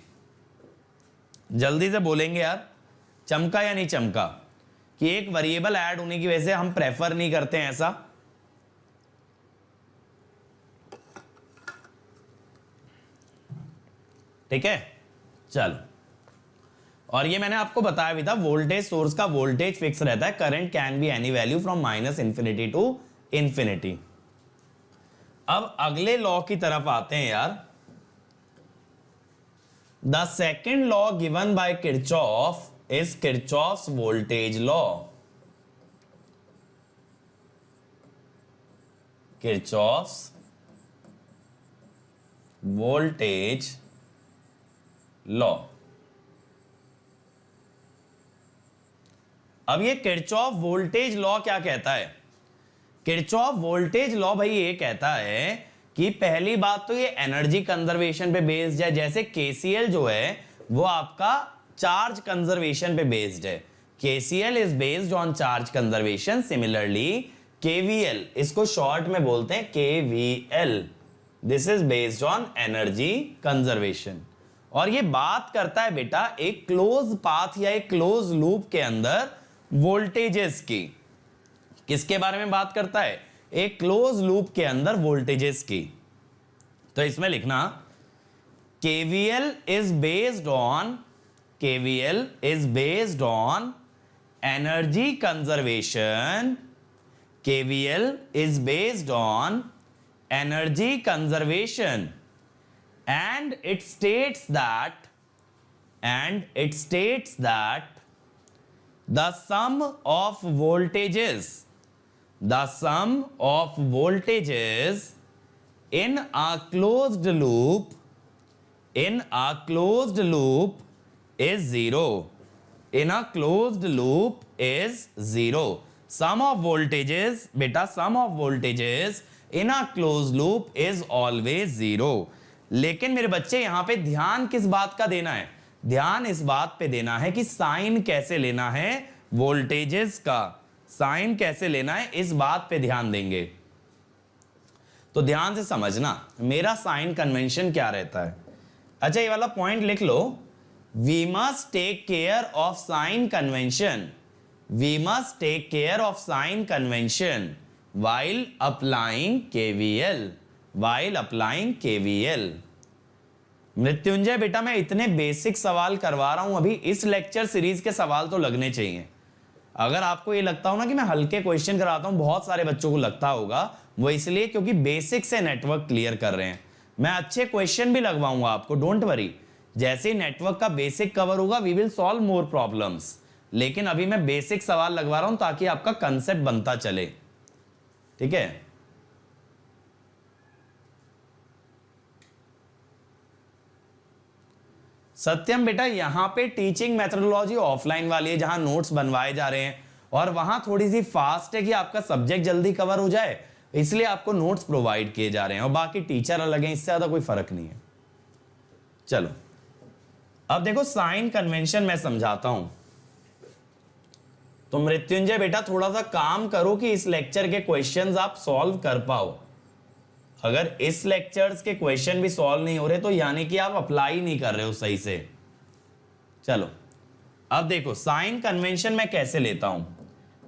जल्दी से बोलेंगे यार, चमका या नहीं चमका? कि एक वेरिएबल ऐड होने की वजह से हम प्रेफर नहीं करते हैं ऐसा। ठीक है, चलो। और ये मैंने आपको बताया भी था, वोल्टेज सोर्स का वोल्टेज फिक्स रहता है, current can be any value from minus infinity to infinity. अब अगले लॉ की तरफ आते हैं यार। The second law given by Kirchhoff is Kirchhoff's voltage law. Kirchhoff's voltage law. अब ये किरचॉफ वोल्टेज लॉ क्या कहता है? किरचॉफ वोल्टेज लॉ भाई ये कहता है कि पहली बात तो ये एनर्जी कंजर्वेशन पे बेस्ड है। जैसे केसीएल जो है वो आपका चार्ज कंजर्वेशन पे बेस्ड है, KCL is based on charge conservation. Similarly KVL, इसको शॉर्ट में बोलते हैं KVL, this is based on energy conservation. और ये बात करता है बेटा एक क्लोज पाथ या एक क्लोज लूप के अंदर वोल्टेजेस की। किसके बारे में बात करता है? एक क्लोज लूप के अंदर वोल्टेजेस की। तो इसमें लिखना KVL is based on energy conservation. KVL is based on energy conservation, and it states that the sum of voltages in a closed loop is zero. In a closed loop is zero. Sum of voltages, beta, sum of voltages in a closed loop is always zero. लेकिन मेरे बच्चे यहां पे ध्यान किस बात का देना है? ध्यान इस बात पे देना है कि साइन कैसे लेना है वोल्टेजेस का, साइन कैसे लेना है इस बात पे ध्यान देंगे। तो ध्यान से समझना मेरा साइन कन्वेंशन क्या रहता है। अच्छा ये वाला पॉइंट लिख लो, we must take care of sign convention, we must take care of sign convention while applying KVL। Mrityunjay बेटा मैं इतने बेसिक सवाल करवा रहा हूं अभी, इस लेक्चर सीरीज के सवाल तो लगने चाहिए। अगर आपको ये लगता हो ना कि मैं हल्के क्वेश्चन कराता हूं, बहुत सारे बच्चों को लगता होगा, वो इसलिए क्योंकि बेसिक से नेटवर्क क्लियर कर रहे हैं। मैं अच्छे क्वेश्चन भी लगवाऊंगा आपको, डोंट वरी। जैसे ही नेटवर्क का बेसिक कवर होगा we will solve more problems, लेकिन अभी मैं बेसिक सवाल लगवा रहा हूं ताकि आपका कंसेप्ट बनता चले, ठीक है। सत्यम बेटा यहां पे टीचिंग मेथोडोलॉजी ऑफलाइन वाली है, जहां नोट्स बनवाए जा रहे हैं, और वहां थोड़ी सी फास्ट है कि आपका सब्जेक्ट जल्दी कवर हो जाए, इसलिए आपको नोट्स प्रोवाइड किए जा रहे हैं, और बाकी टीचर अलग हैं, इससे ज्यादा कोई फर्क नहीं है। चलो अब देखो साइन कन्वेंशन मैं समझाता हूं। तो मृत्युंजय बेटा थोड़ा सा काम करो कि इस लेक्चर के क्वेश्चंस आप सॉल्व कर पाओ। अगर इस लेक्चर्स के क्वेश्चन भी सॉल्व नहीं हो रहे तो यानी कि आप अप्लाई नहीं कर रहे हो सही से। चलो अब देखो साइन कन्वेंशन मैं कैसे लेता हूं।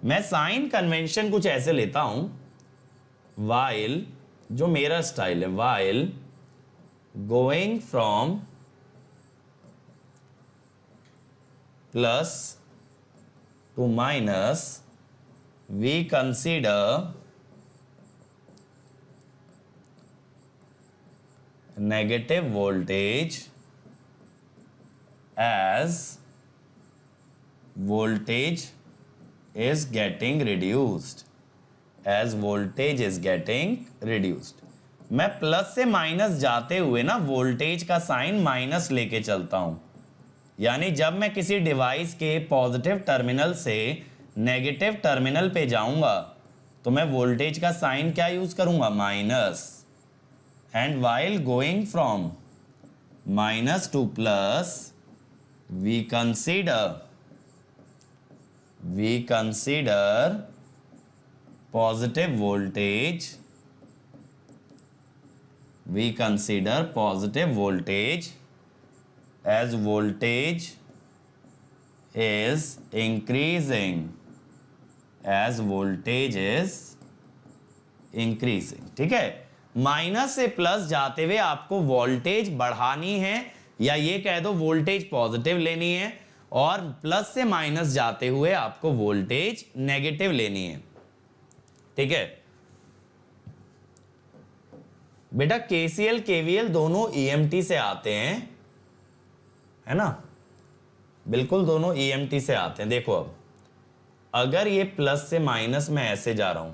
मैं साइन कन्वेंशन कुछ ऐसे लेता हूं, वाइल, जो मेरा स्टाइल है, while going from plus to minus we consider negative voltage as voltage is getting reduced, as voltage is getting reduced। मैं प्लस से माइनस जाते हुए ना वोल्टेज का साइन माइनस लेके चलता हूं, यानी जब मैं किसी डिवाइस के पॉजिटिव टर्मिनल से नेगेटिव टर्मिनल पे जाऊंगा तो मैं वोल्टेज का साइन क्या यूज करूंगा, minus. And while going from minus to plus, we consider positive voltage. We consider positive voltage as voltage is increasing. As voltage is increasing, ठीक है। माइनस से प्लस जाते हुए आपको वोल्टेज बढ़ानी है, या ये कह दो वोल्टेज पॉजिटिव लेनी है, और प्लस से माइनस जाते हुए आपको वोल्टेज नेगेटिव लेनी है, ठीक है बेटा। केसीएल केवीएल दोनों ईएमटी से आते हैं, है ना, बिल्कुल दोनों ईएमटी से आते हैं। देखो अब अगर ये प्लस से माइनस में ऐसे जा रहा हूं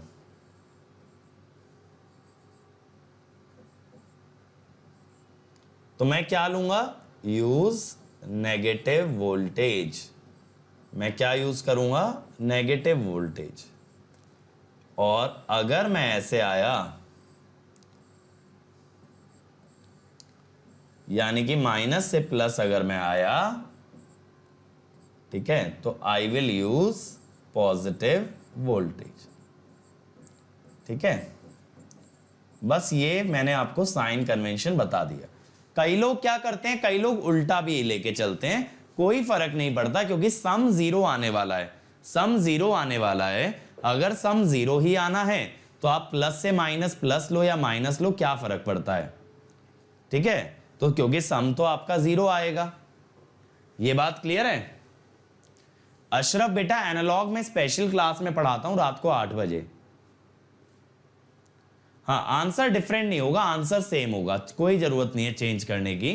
तो मैं क्या लूंगा, यूज नेगेटिव वोल्टेज। मैं क्या यूज करूंगा, नेगेटिव वोल्टेज। और अगर मैं ऐसे आया, यानी कि माइनस से प्लस अगर मैं आया, ठीक है, तो I will use positive voltage, ठीक है। बस ये मैंने आपको साइन कन्वेंशन बता दिया। कई लोग क्या करते हैं, कई लोग उल्टा भी लेके चलते हैं, कोई फर्क नहीं पड़ता क्योंकि सम जीरो आने वाला है, सम जीरो आने वाला है। अगर सम जीरो ही आना है तो आप प्लस से माइनस प्लस लो या माइनस लो, क्या फर्क पड़ता है, ठीक है। तो क्योंकि सम तो आपका जीरो आएगा। ये बात क्लियर है। अशरफ बेटा एनालॉग में स्पेशल क्लास में पढ़ाता हूं रात को 8 बजे। हाँ, आंसर डिफरेंट नहीं होगा, आंसर सेम होगा, कोई जरूरत नहीं है चेंज करने की।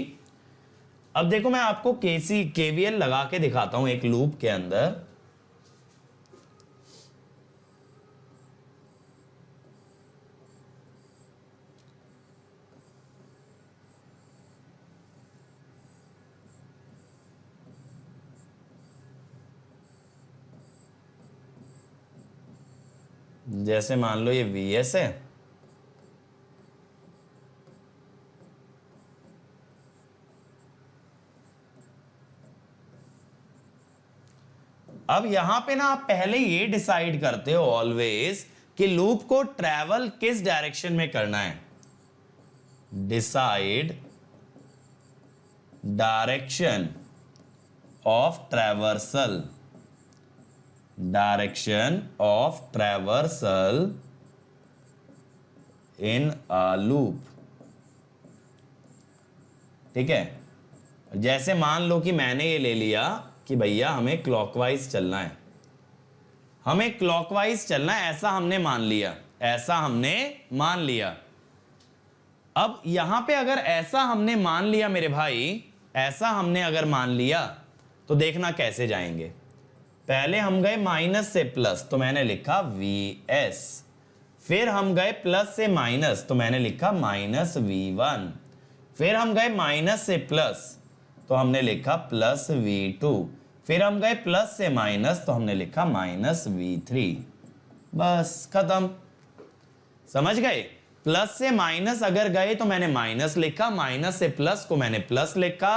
अब देखो मैं आपको केवीएल लगा के दिखाता हूं एक लूप के अंदर। जैसे मान लो ये VS है, अब यहां पे ना आप पहले ये डिसाइड करते हो ऑलवेज कि लूप को ट्रैवल किस डायरेक्शन में करना है। Decide direction of traversal, direction of traversal in a loop, ठीक है। जैसे मान लो कि मैंने ये ले लिया कि भैया हमें क्लॉकवाइज चलना है, हमें क्लॉकवाइज चलना है, ऐसा हमने मान लिया, ऐसा हमने मान लिया। अब यहां पे अगर ऐसा हमने मान लिया मेरे भाई, ऐसा हमने अगर मान लिया तो देखना कैसे जाएंगे। पहले हम गए माइनस से प्लस तो मैंने लिखा Vs, फिर हम गए प्लस से माइनस तो मैंने लिखा माइनस V1, फिर हम गए माइनस से प्लस तो हमने लिखा प्लस V2, फिर हम गए प्लस से माइनस तो हमने लिखा माइनस V3। बस खत्म, समझ गए। प्लस से माइनस अगर गए तो मैंने माइनस लिखा, माइनस से प्लस को मैंने प्लस लिखा।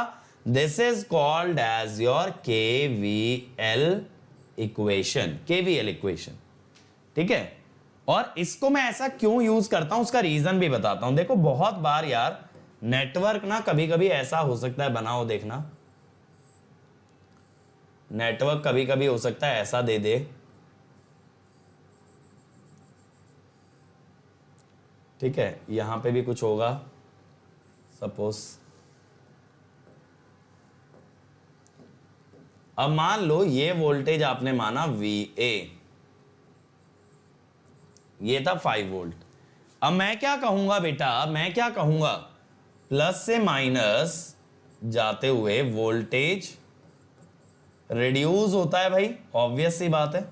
This is called as your KVL equation, KVL equation, ठीक है। और इसको मैं ऐसा क्यों यूज करता हूं उसका रीजन भी बताता हूं। देखो बहुत बार यार नेटवर्क ना कभी कभी ऐसा हो सकता है, बनाओ देखना, नेटवर्क कभी कभी हो सकता है ऐसा दे दे, ठीक है। यहां पे भी कुछ होगा सपोज। अब मान लो ये वोल्टेज आपने माना VA, ये था 5 वोल्ट। अब मैं क्या कहूंगा बेटा, मैं क्या कहूंगा, प्लस से माइनस जाते हुए वोल्टेज रिड्यूस होता है भाई, ऑब्वियस सी बात है,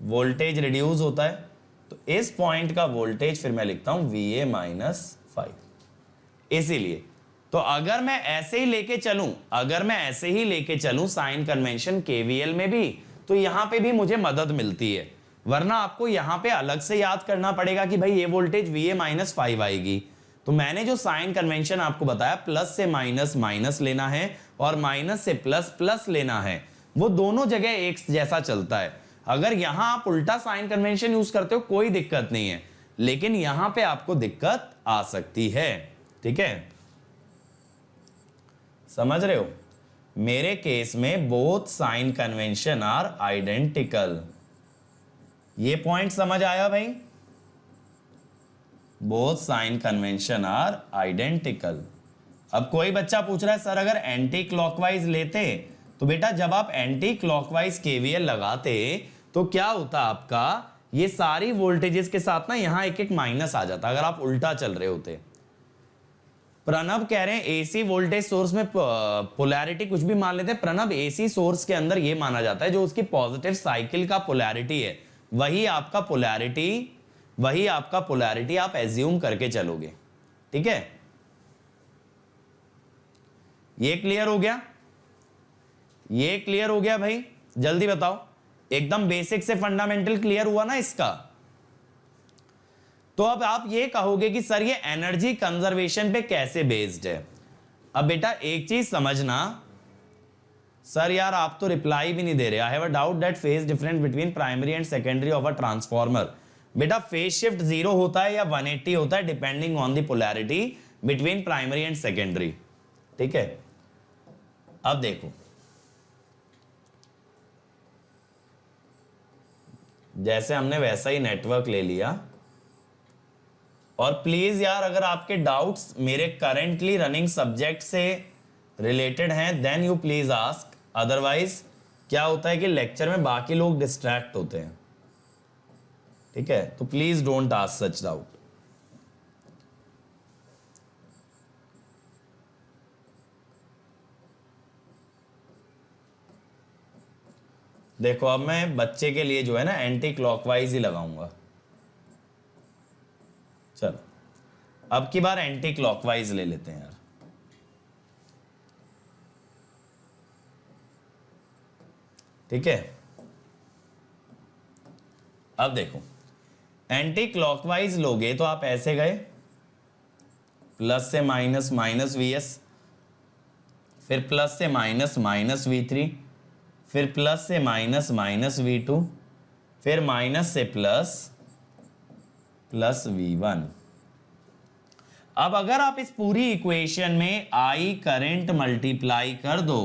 वोल्टेज रिड्यूस होता है। तो इस पॉइंट का वोल्टेज फिर मैं लिखता हूं VA माइनस 5। इसीलिए तो अगर मैं ऐसे ही लेके चलूं, अगर मैं ऐसे ही लेके चलूं साइन कन्वेंशन KVL में भी, तो यहां पे भी मुझे मदद मिलती है। वरना आपको यहां पे अलग से याद करना पड़ेगा कि भाई ये वोल्टेज VA माइनस 5 आएगी। तो मैंने जो साइन कन्वेंशन आपको बताया, प्लस से माइनस माइनस लेना है और माइनस से प्लस प्लस लेना है, वो दोनों जगह एक जैसा चलता है। अगर यहां आप उल्टा साइन कन्वेंशन यूज करते हो कोई दिक्कत नहीं है, लेकिन यहां पे आपको दिक्कत आ सकती है, ठीक है। समझ रहे हो, मेरे केस में both sign convention are identical. ये पॉइंट समझ आया भाई, both sign convention are identical. अब कोई बच्चा पूछ रहा है सर अगर एंटी क्लॉकवाइज लेते, तो बेटा जब आप एंटी क्लॉकवाइज KVL लगाते तो क्या होता आपका, ये सारी वोल्टेजेस के साथ ना यहां एक एक माइनस आ जाता अगर आप उल्टा चल रहे होते। प्रणब कह रहे हैं AC वोल्टेज सोर्स में पोलैरिटी कुछ भी मान लेते हैं। प्रणब AC सोर्स के अंदर ये माना जाता है जो उसकी पॉजिटिव साइकिल का पोलैरिटी है, वही आपका पोलैरिटी आप एज्यूम करके चलोगे, ठीक है। ये क्लियर हो गया, ये क्लियर हो गया भाई, जल्दी बताओ। एकदम बेसिक से फंडामेंटल क्लियर हुआ ना इसका। तो अब आप ये कहोगे कि सर ये एनर्जी कंजर्वेशन पे कैसे बेस्ड है। अब बेटा एक चीज समझना, सर यार आप तो रिप्लाई भी नहीं दे रहे। I have a doubt that phase difference between primary and secondary of a transformer. बेटा फेज शिफ्ट 0 होता है या 180 होता है depending on the polarity between primary and secondary, ठीक है। अब देखो जैसे हमने वैसा ही नेटवर्क ले लिया, और प्लीज यार अगर आपके डाउट्स मेरे करेंटली रनिंग सब्जेक्ट से रिलेटेड हैं then you please ask, otherwise क्या होता है कि लेक्चर में बाकी लोग डिस्ट्रैक्ट होते हैं, ठीक है। तो please don't ask such doubt. देखो अब मैं बच्चे के लिए जो है ना एंटी क्लॉकवाइज ही लगाऊंगा। चलो अब की बार एंटी क्लॉकवाइज ले लेते हैं यार। ठीक है, अब देखो एंटी क्लॉकवाइज लोगे तो आप ऐसे गए, प्लस से माइनस माइनस Vs, फिर प्लस से माइनस माइनस V3, फिर प्लस से माइनस माइनस V2, फिर माइनस से प्लस प्लस V1। अब अगर आप इस पूरी इक्वेशन में I करंट मल्टीप्लाई कर दो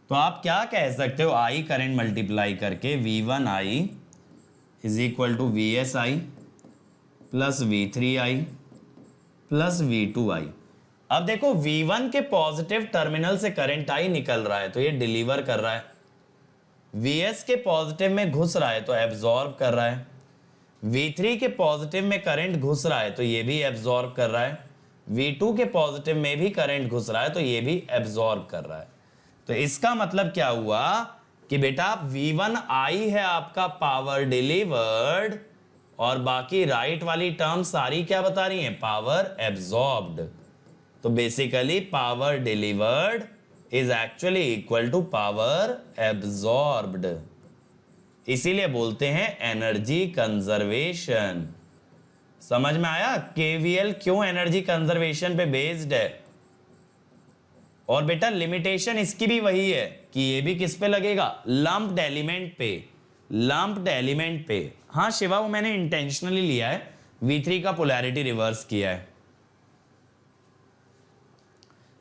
तो आप क्या कह सकते हो, I करंट मल्टीप्लाई करके V1I is equal to VSI plus V3I plus V2I। अब देखो V1 के पॉजिटिव टर्मिनल से करंट आई निकल रहा है तो ये डिलीवर कर रहा है, Vs के पॉजिटिव में घुस रहा है तो एब्जॉर्ब कर रहा है, V3 के पॉजिटिव में करंट घुस रहा है तो ये भी एब्जॉर्ब कर रहा है, V2 के पॉजिटिव में भी करंट घुस रहा है तो ये भी एब्जॉर्ब कर रहा है। तो इसका मतलब क्या हुआ कि बेटा V1 आई है आपका पावर डिलीवर्ड और बाकी राइट वाली टर्म सारी क्या बता रही है, पावर एब्जॉर्ब्ड। तो basically power delivered is actually equal to power absorbed, इसीलिए बोलते हैं एनर्जी कंजर्वेशन। समझ में आया केवीएल क्यों एनर्जी कंजर्वेशन पे बेस्ड है। और बेटा लिमिटेशन इसकी भी वही है कि ये भी किस पे लगेगा, लंप्ड एलिमेंट पे, लंप्ड एलिमेंट पे। हाँ शिवा वो मैंने इंटेंशनली लिया है, V3 का पोलैरिटी रिवर्स किया है।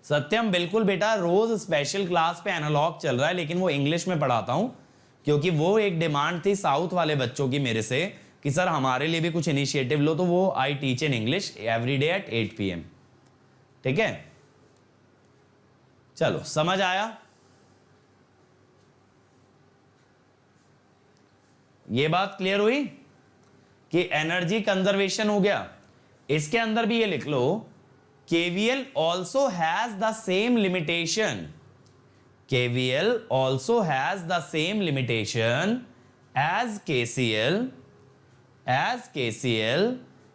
सत्यम बिल्कुल बेटा, रोज स्पेशल क्लास पे एनालॉग चल रहा है लेकिन वो इंग्लिश में पढ़ाता हूं क्योंकि वो एक डिमांड थी साउथ वाले बच्चों की मेरे से कि सर हमारे लिए भी कुछ इनिशिएटिव लो, तो वो I teach in English every day at 8 PM। ठीक है, चलो समझ आया। ये बात क्लियर हुई कि एनर्जी कंजर्वेशन हो गया। इसके अंदर भी ये लिख लो, KVL also has the same limitation. KVL also has the same limitation as KCL,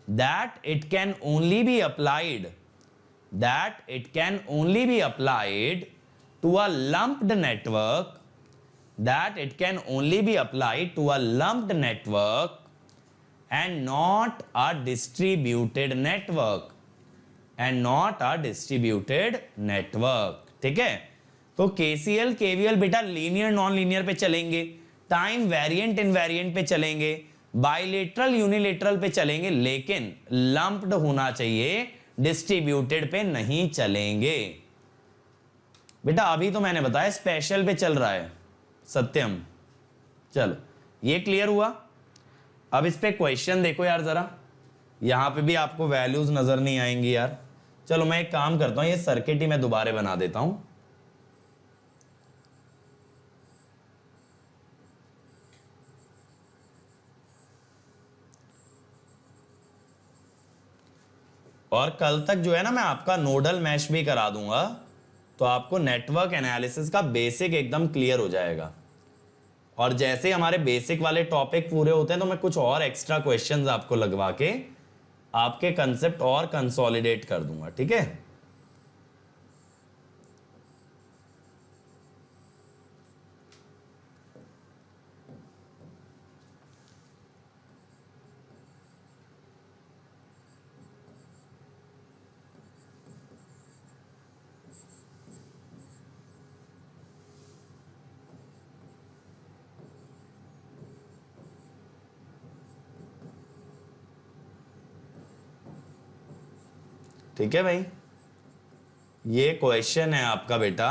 that it can only be applied to a lumped network, and not a distributed network, ठीक है। तो KCL KVL बेटा linear non linear पे चलेंगे, time variant invariant पे चलेंगे, bilateral unilateral पे चलेंगे, लेकिन लंप्ड होना चाहिए, डिस्ट्रीब्यूटेड पे नहीं चलेंगे। बेटा अभी तो मैंने बताया स्पेशल पे चल रहा है सत्यम। चलो ये क्लियर हुआ। अब इस पे क्वेश्चन देखो यार जरा, यहां पे भी आपको वैल्यूज नजर नहीं आएंगी यार। चलो मैं एक काम करता हूं, ये सर्किट ही मैं दोबारा बना देता हूं। और कल तक जो है ना मैं आपका नोडल मैश भी करा दूंगा, तो आपको नेटवर्क एनालिसिस का बेसिक एकदम क्लियर हो जाएगा। और जैसे ही हमारे बेसिक वाले टॉपिक पूरे होते हैं तो मैं कुछ और एक्स्ट्रा क्वेश्चंस आपको लगवा के आपके कंसेप्ट और कंसोलिडेट कर दूंगा, ठीक है। ठीक है भाई, ये क्वेश्चन है आपका बेटा,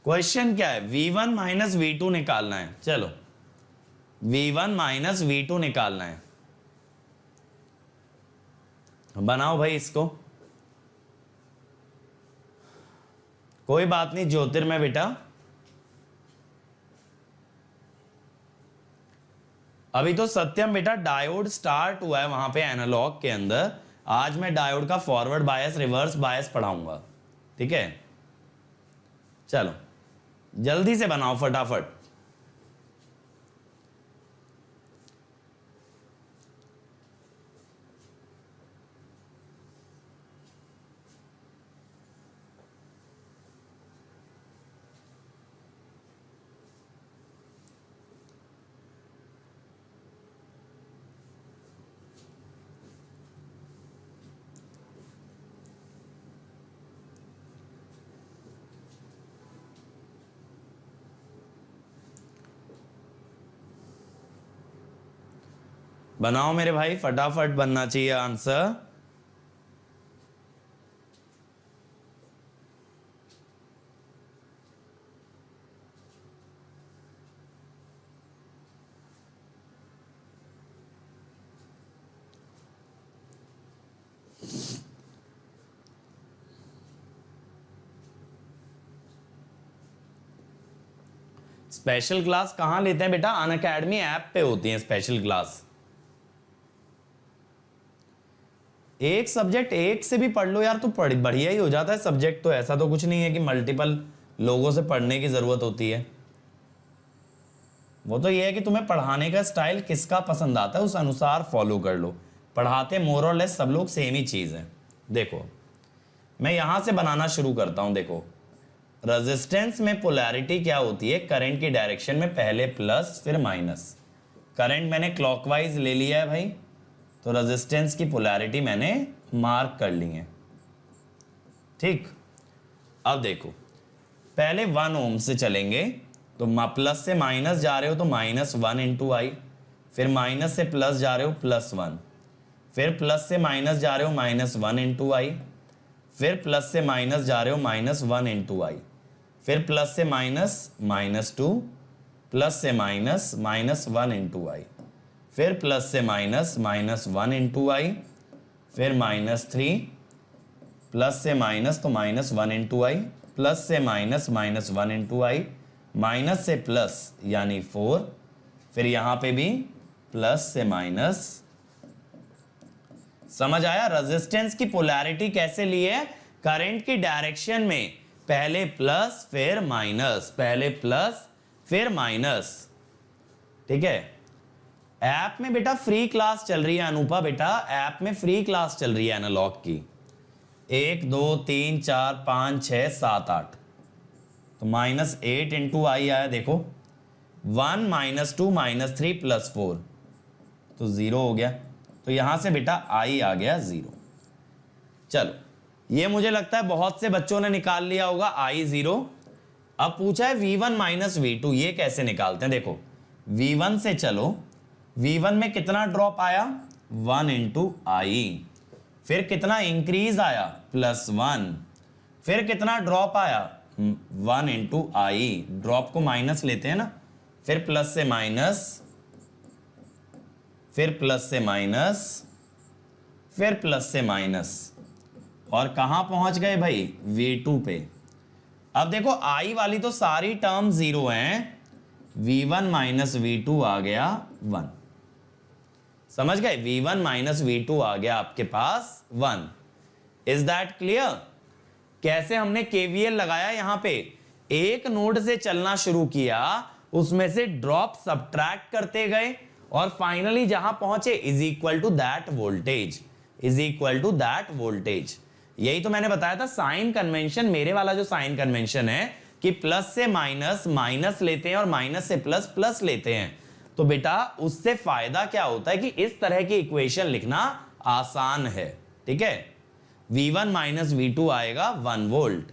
क्वेश्चन क्या है, V1 माइनस V2 निकालना है। चलो V1 माइनस V2 निकालना है, बनाओ भाई इसको। कोई बात नहीं ज्योतिर्मय बेटा, अभी तो सत्यम बेटा डायोड स्टार्ट हुआ है वहां पे एनालॉग के अंदर। आज मैं डायोड का फॉरवर्ड बायस रिवर्स बायस पढ़ाऊंगा, ठीक है। चलो जल्दी से बनाओ फटाफट। बनाओ मेरे भाई, फटाफट बनना चाहिए आंसर। स्पेशल क्लास कहां लेते हैं बेटा? अनअकैडमी ऐप पे होती है स्पेशल क्लास। एक सब्जेक्ट एक से भी पढ़ लो यार तो बढ़िया ही हो जाता है सब्जेक्ट। तो ऐसा तो कुछ नहीं है कि मल्टीपल लोगों से पढ़ने की जरूरत होती है। वो तो ये है कि तुम्हें पढ़ाने का स्टाइल किसका पसंद आता है उस अनुसार फॉलो कर लो। पढ़ाते मोर और लेस सब लोग सेम ही चीज है। देखो मैं यहां से बनाना शुरू करता हूं। देखो रेजिस्टेंस में पोलैरिटी क्या होती है? करंट की डायरेक्शन में पहले प्लस फिर माइनस। करंट मैंने क्लॉकवाइज ले लिया है भाई, तो रेजिस्टेंस की पोलैरिटी मैंने मार्क कर ली है। ठीक, अब देखो पहले 1 ओम से चलेंगे, तो प्लस से माइनस जा रहे हो तो -1 इंटू आई, फिर माइनस से प्लस जा रहे हो +1, फिर प्लस से माइनस जा रहे हो -1 इंटू आई, फिर प्लस से माइनस जा रहे हो -1 इंटू आई, फिर प्लस से -2, प्लस से -1 इंटू आई, फिर प्लस से -1 इंटू आई, फिर -3, प्लस से माइनस तो -1 इंटू आई, प्लस से -1 इंटू आई, माइनस से प्लस यानी 4, फिर यहां पे भी प्लस से माइनस। समझ आया? रेजिस्टेंस की पोलैरिटी कैसे ली है? करंट की डायरेक्शन में पहले प्लस फिर माइनस, पहले प्लस फिर माइनस। ठीक है, ऐप में बेटा फ्री क्लास चल रही है अनुपा, बेटा ऐप में फ्री क्लास चल रही है एनालॉग की। 1 2 3 4 5 6 7 8, तो -8 इंटू आई आया। देखो 1 -2 -3 +4, तो 0 हो गया। तो यहां से बेटा आई आ गया 0। चलो ये मुझे लगता है बहुत से बच्चों ने निकाल लिया होगा आई 0। अब पूछा है V1 -V2, ये कैसे निकालते हैं? देखो V1 से चलो, V1 में कितना ड्रॉप आया? 1 इंटू आई, फिर कितना इंक्रीज आया? +1, फिर कितना ड्रॉप आया? 1 इंटू आई, ड्रॉप को माइनस लेते हैं ना, फिर प्लस से माइनस, फिर प्लस से माइनस, फिर प्लस से माइनस, और कहां पहुंच गए भाई? V2 पे। अब देखो आई वाली तो सारी टर्म 0 हैं, V1 -V2 आ गया 1। समझ गए? V1 -V2 आ गया आपके पास 1। Is that clear? कैसे हमने KVL लगाया? यहां पे एक नोड से चलना शुरू किया, उसमें से ड्रॉप सब्ट्रैक्ट करते गए, और फाइनली जहां पहुंचे is equal to that voltage, is equal to that voltage. यही तो मैंने बताया था साइन कन्वेंशन। मेरे वाला जो साइन कन्वेंशन है कि प्लस से माइनस माइनस लेते हैं और माइनस से प्लस प्लस लेते हैं, तो बेटा उससे फायदा क्या होता है कि इस तरह की इक्वेशन लिखना आसान है। ठीक है, V1 -V2 आएगा 1 वोल्ट।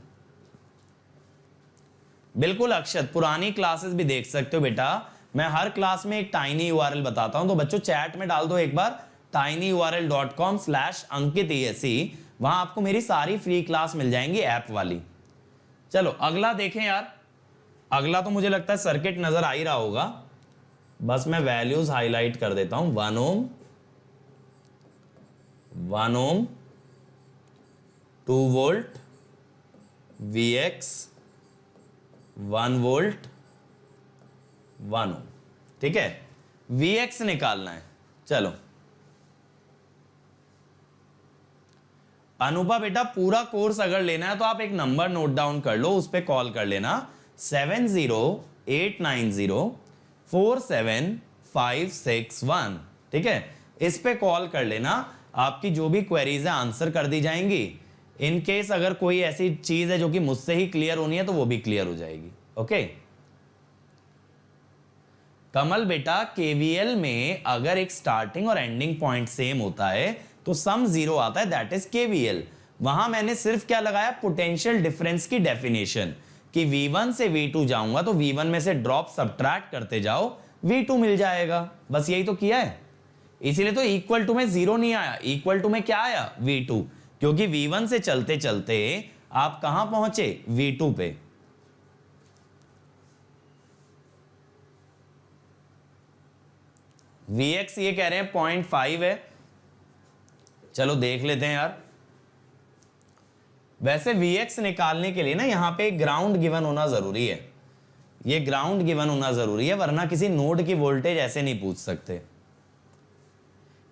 बिल्कुल अक्षत, पुरानी क्लासेस भी देख सकते हो बेटा। मैं हर क्लास में एक टाइनी URL बताता हूं, तो बच्चों चैट में डाल दो एक बार tinyurl.com/ankit.esc, वहां आपको मेरी सारी फ्री क्लास मिल जाएंगी ऐप वाली। चलो अगला देखें यार। अगला तो मुझे लगता है सर्किट नजर आ ही रहा होगा, बस मैं वैल्यूज हाईलाइट कर देता हूं। 1 ओम, 1 ओम, 2 वोल्ट, Vx 1 वोल्ट, 1 ओम। ठीक है, Vx निकालना है। चलो अनुपा बेटा पूरा कोर्स अगर लेना है तो आप एक नंबर नोट डाउन कर लो, उस पर कॉल कर लेना 7089047561। ठीक है, इस पे कॉल कर लेना, आपकी जो भी क्वेरीज है आंसर कर दी जाएंगी। इन केस अगर कोई ऐसी चीज है जो कि मुझसे ही क्लियर होनी है तो वो भी क्लियर हो जाएगी। ओके कमल बेटा, KVL में अगर एक स्टार्टिंग और एंडिंग पॉइंट सेम होता है तो सम 0 आता है, दैट इज KVL। वहां मैंने सिर्फ क्या लगाया? पोटेंशियल डिफरेंस की डेफिनेशन, कि V1 से V2 जाऊंगा तो V1 में से ड्रॉप सब्ट्रैक्ट करते जाओ, V2 मिल जाएगा। बस यही तो किया है, इसीलिए तो इक्वल टू में 0 नहीं आया, इक्वल टू में क्या आया? V2, क्योंकि V1 से चलते चलते आप कहां पहुंचे? V2 पे। Vx ये कह रहे हैं 0.5 है, चलो देख लेते हैं यार। वैसे Vx निकालने के लिए ना यहां पे ग्राउंड गिवन होना जरूरी है। ये ग्राउंड गिवन होना जरूरी है, वरना किसी नोड की वोल्टेज ऐसे नहीं पूछ सकते,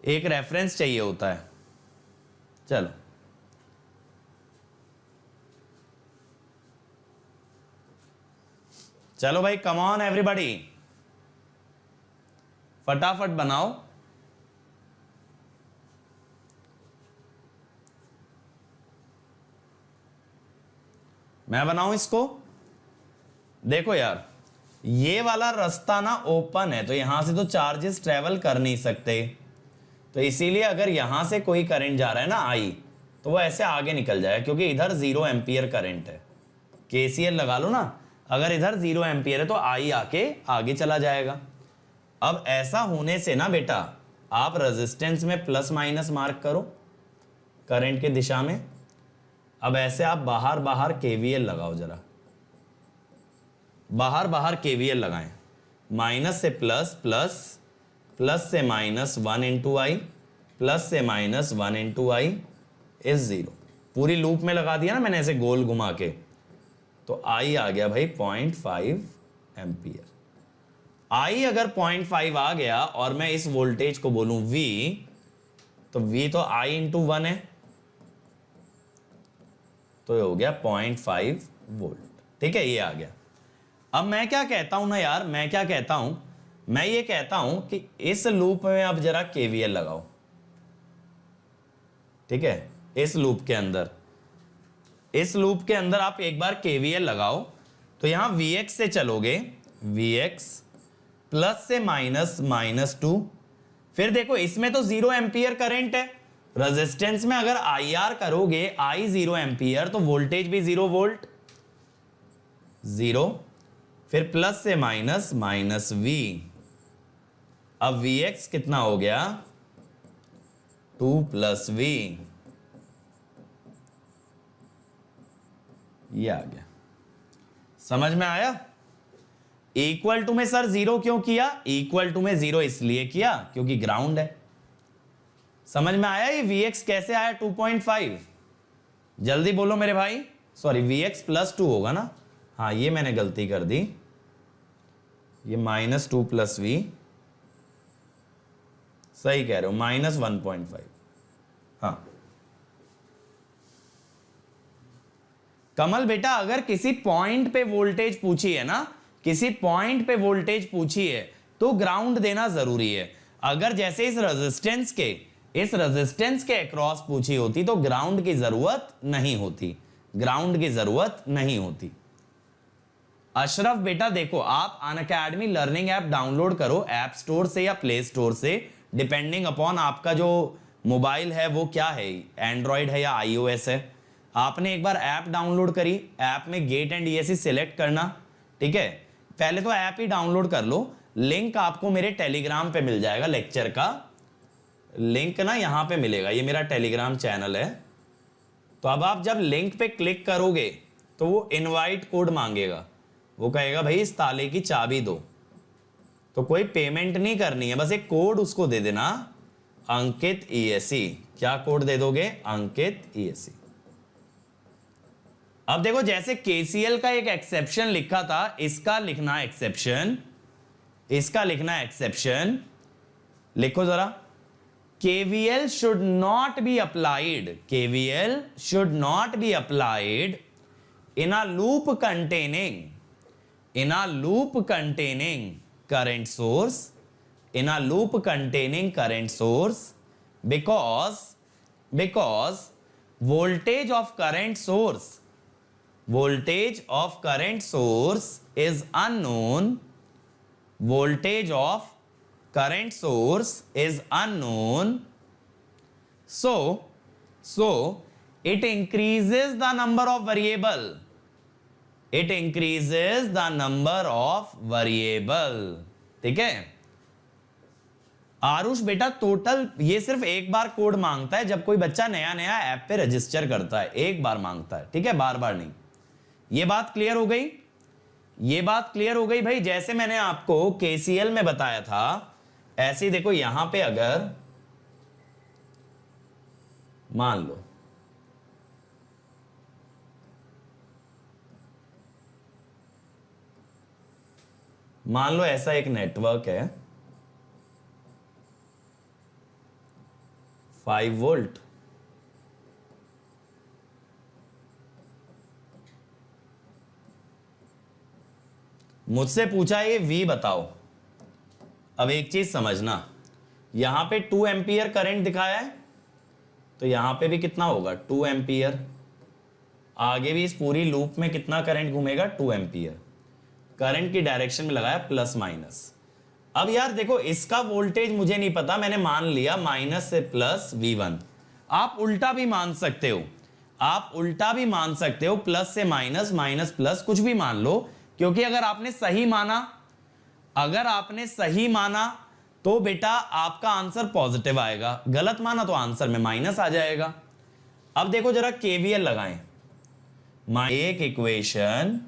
एक रेफरेंस चाहिए होता है। चलो चलो भाई, कम ऑन एवरीबॉडी, फटाफट बनाओ। मैं बनाऊं इसको? देखो यार, ये वाला रास्ता ना ओपन है, तो यहां से तो चार्जेस ट्रेवल कर नहीं सकते, तो इसीलिए अगर यहां से कोई करंट जा रहा है ना आई, तो वो ऐसे आगे निकल जाएगा, क्योंकि इधर 0 एम्पियर करंट है। केसीएल लगा लो ना, अगर इधर 0 एम्पियर है तो आई आके आगे चला जाएगा। अब ऐसा होने से ना बेटा, आप रेजिस्टेंस में प्लस माइनस मार्क करो करंट के दिशा में। अब ऐसे आप बाहर बाहर केवीएल लगाओ, जरा बाहर बाहर केवीएल लगाएं, माइनस से प्लस, प्लस प्लस से माइनस 1 इंटू आई, प्लस से माइनस 1 इंटू आई इज 0। पूरी लूप में लगा दिया ना मैंने ऐसे गोल घुमा के, तो आई आ गया भाई 0.5 एम्पियर। आई अगर 0.5 आ गया और मैं इस वोल्टेज को बोलूं V, तो V तो I इंटू 1 है, तो ये हो गया 0.5 वोल्ट। ठीक है, ये आ गया। अब मैं क्या कहता हूं ना यार, मैं क्या कहता हूं, मैं ये कहता हूं कि इस लूप में अब जरा केवीएल लगाओ। ठीक है, इस लूप के अंदर, इस लूप के अंदर आप एक बार केवीएल लगाओ, तो यहां Vx से चलोगे, Vx प्लस से माइनस -2, फिर देखो इसमें तो 0 एम्पियर करंट है, रेजिस्टेंस में अगर IR करोगे I 0 एम्पियर, तो वोल्टेज भी 0 वोल्ट, 0, फिर प्लस से माइनस -V। अब Vx कितना हो गया, 2 + V, ये आ गया। समझ में आया? इक्वल टू में सर 0 क्यों किया? इक्वल टू में 0 इसलिए किया क्योंकि ग्राउंड है। समझ में आया ये Vx कैसे आया 2.5? जल्दी बोलो मेरे भाई। सॉरी, Vx +2 होगा ना, हाँ ये मैंने गलती कर दी, ये -2 + V, सही कह रहे हो, -1.5। हाँ कमल बेटा, अगर किसी पॉइंट पे वोल्टेज पूछी है ना, किसी पॉइंट पे वोल्टेज पूछी है, तो ग्राउंड देना जरूरी है। अगर जैसे इस रेजिस्टेंस के अक्रॉस पूछी होती तो ग्राउंड की जरूरत नहीं होती, ग्राउंड की जरूरत नहीं होती। अशरफ बेटा देखो, आप अनअकैडमी लर्निंग ऐप डाउनलोड करो ऐप स्टोर से या प्ले स्टोर से, डिपेंडिंग अपॉन आपका जो मोबाइल है वो क्या है, एंड्रॉयड है या iOS है। आपने एक बार ऐप डाउनलोड करी, ऐप में गेट एंड ESC सिलेक्ट करना। ठीक है, पहले तो ऐप ही डाउनलोड कर लो, लिंक आपको मेरे टेलीग्राम पे मिल जाएगा, लेक्चर का लिंक ना यहां पे मिलेगा, ये मेरा टेलीग्राम चैनल है। तो अब आप जब लिंक पे क्लिक करोगे तो वो इनवाइट कोड मांगेगा, वो कहेगा भाई इस ताले की चाबी दो, तो कोई पेमेंट नहीं करनी है, बस एक कोड उसको दे देना, अंकित ESC। क्या कोड दे दोगे? अंकित ESC। अब देखो, जैसे KCL का एक एक्सेप्शन लिखा था, इसका लिखना एक्सेप्शन, इसका लिखना एक्सेप्शन। लिखो जरा, KVL should not be applied, KVL should not be applied in a loop containing current source, in a loop containing current source, because voltage of current source is unknown, voltage of current source is unknown, so it increases the number of variable, it increases the number of variable। ठीक है आरुष बेटा, total ये सिर्फ एक bar code मांगता है जब कोई बच्चा नया नया ऐप पे रजिस्टर करता है, एक बार मांगता है। ठीक है, बार बार नहीं। ये बात क्लियर हो गई? ये बात क्लियर हो गई भाई? जैसे मैंने आपको KCL में बताया था, ऐसे ही देखो यहां पे अगर मान लो मान लो ऐसा एक नेटवर्क है 5 वोल्ट, मुझसे पूछा ये V बताओ। अब एक चीज समझना, यहां पे 2 एम्पियर करंट दिखाया है, तो यहां पे भी कितना होगा 2 एम्पियर, आगे भी इस पूरी लूप में कितना करंट घूमेगा 2 एम्पियर। करंट की डायरेक्शन में लगाया प्लस माइनस। अब यार देखो इसका वोल्टेज मुझे नहीं पता, मैंने मान लिया माइनस से प्लस V1। आप उल्टा भी मान सकते हो, आप उल्टा भी मान सकते हो, प्लस से माइनस, माइनस प्लस, कुछ भी मान लो, क्योंकि अगर आपने सही माना, अगर आपने सही माना तो बेटा आपका आंसर पॉजिटिव आएगा, गलत माना तो आंसर में माइनस आ जाएगा। अब देखो जरा केवीएल लगाएं, एक इक्वेशन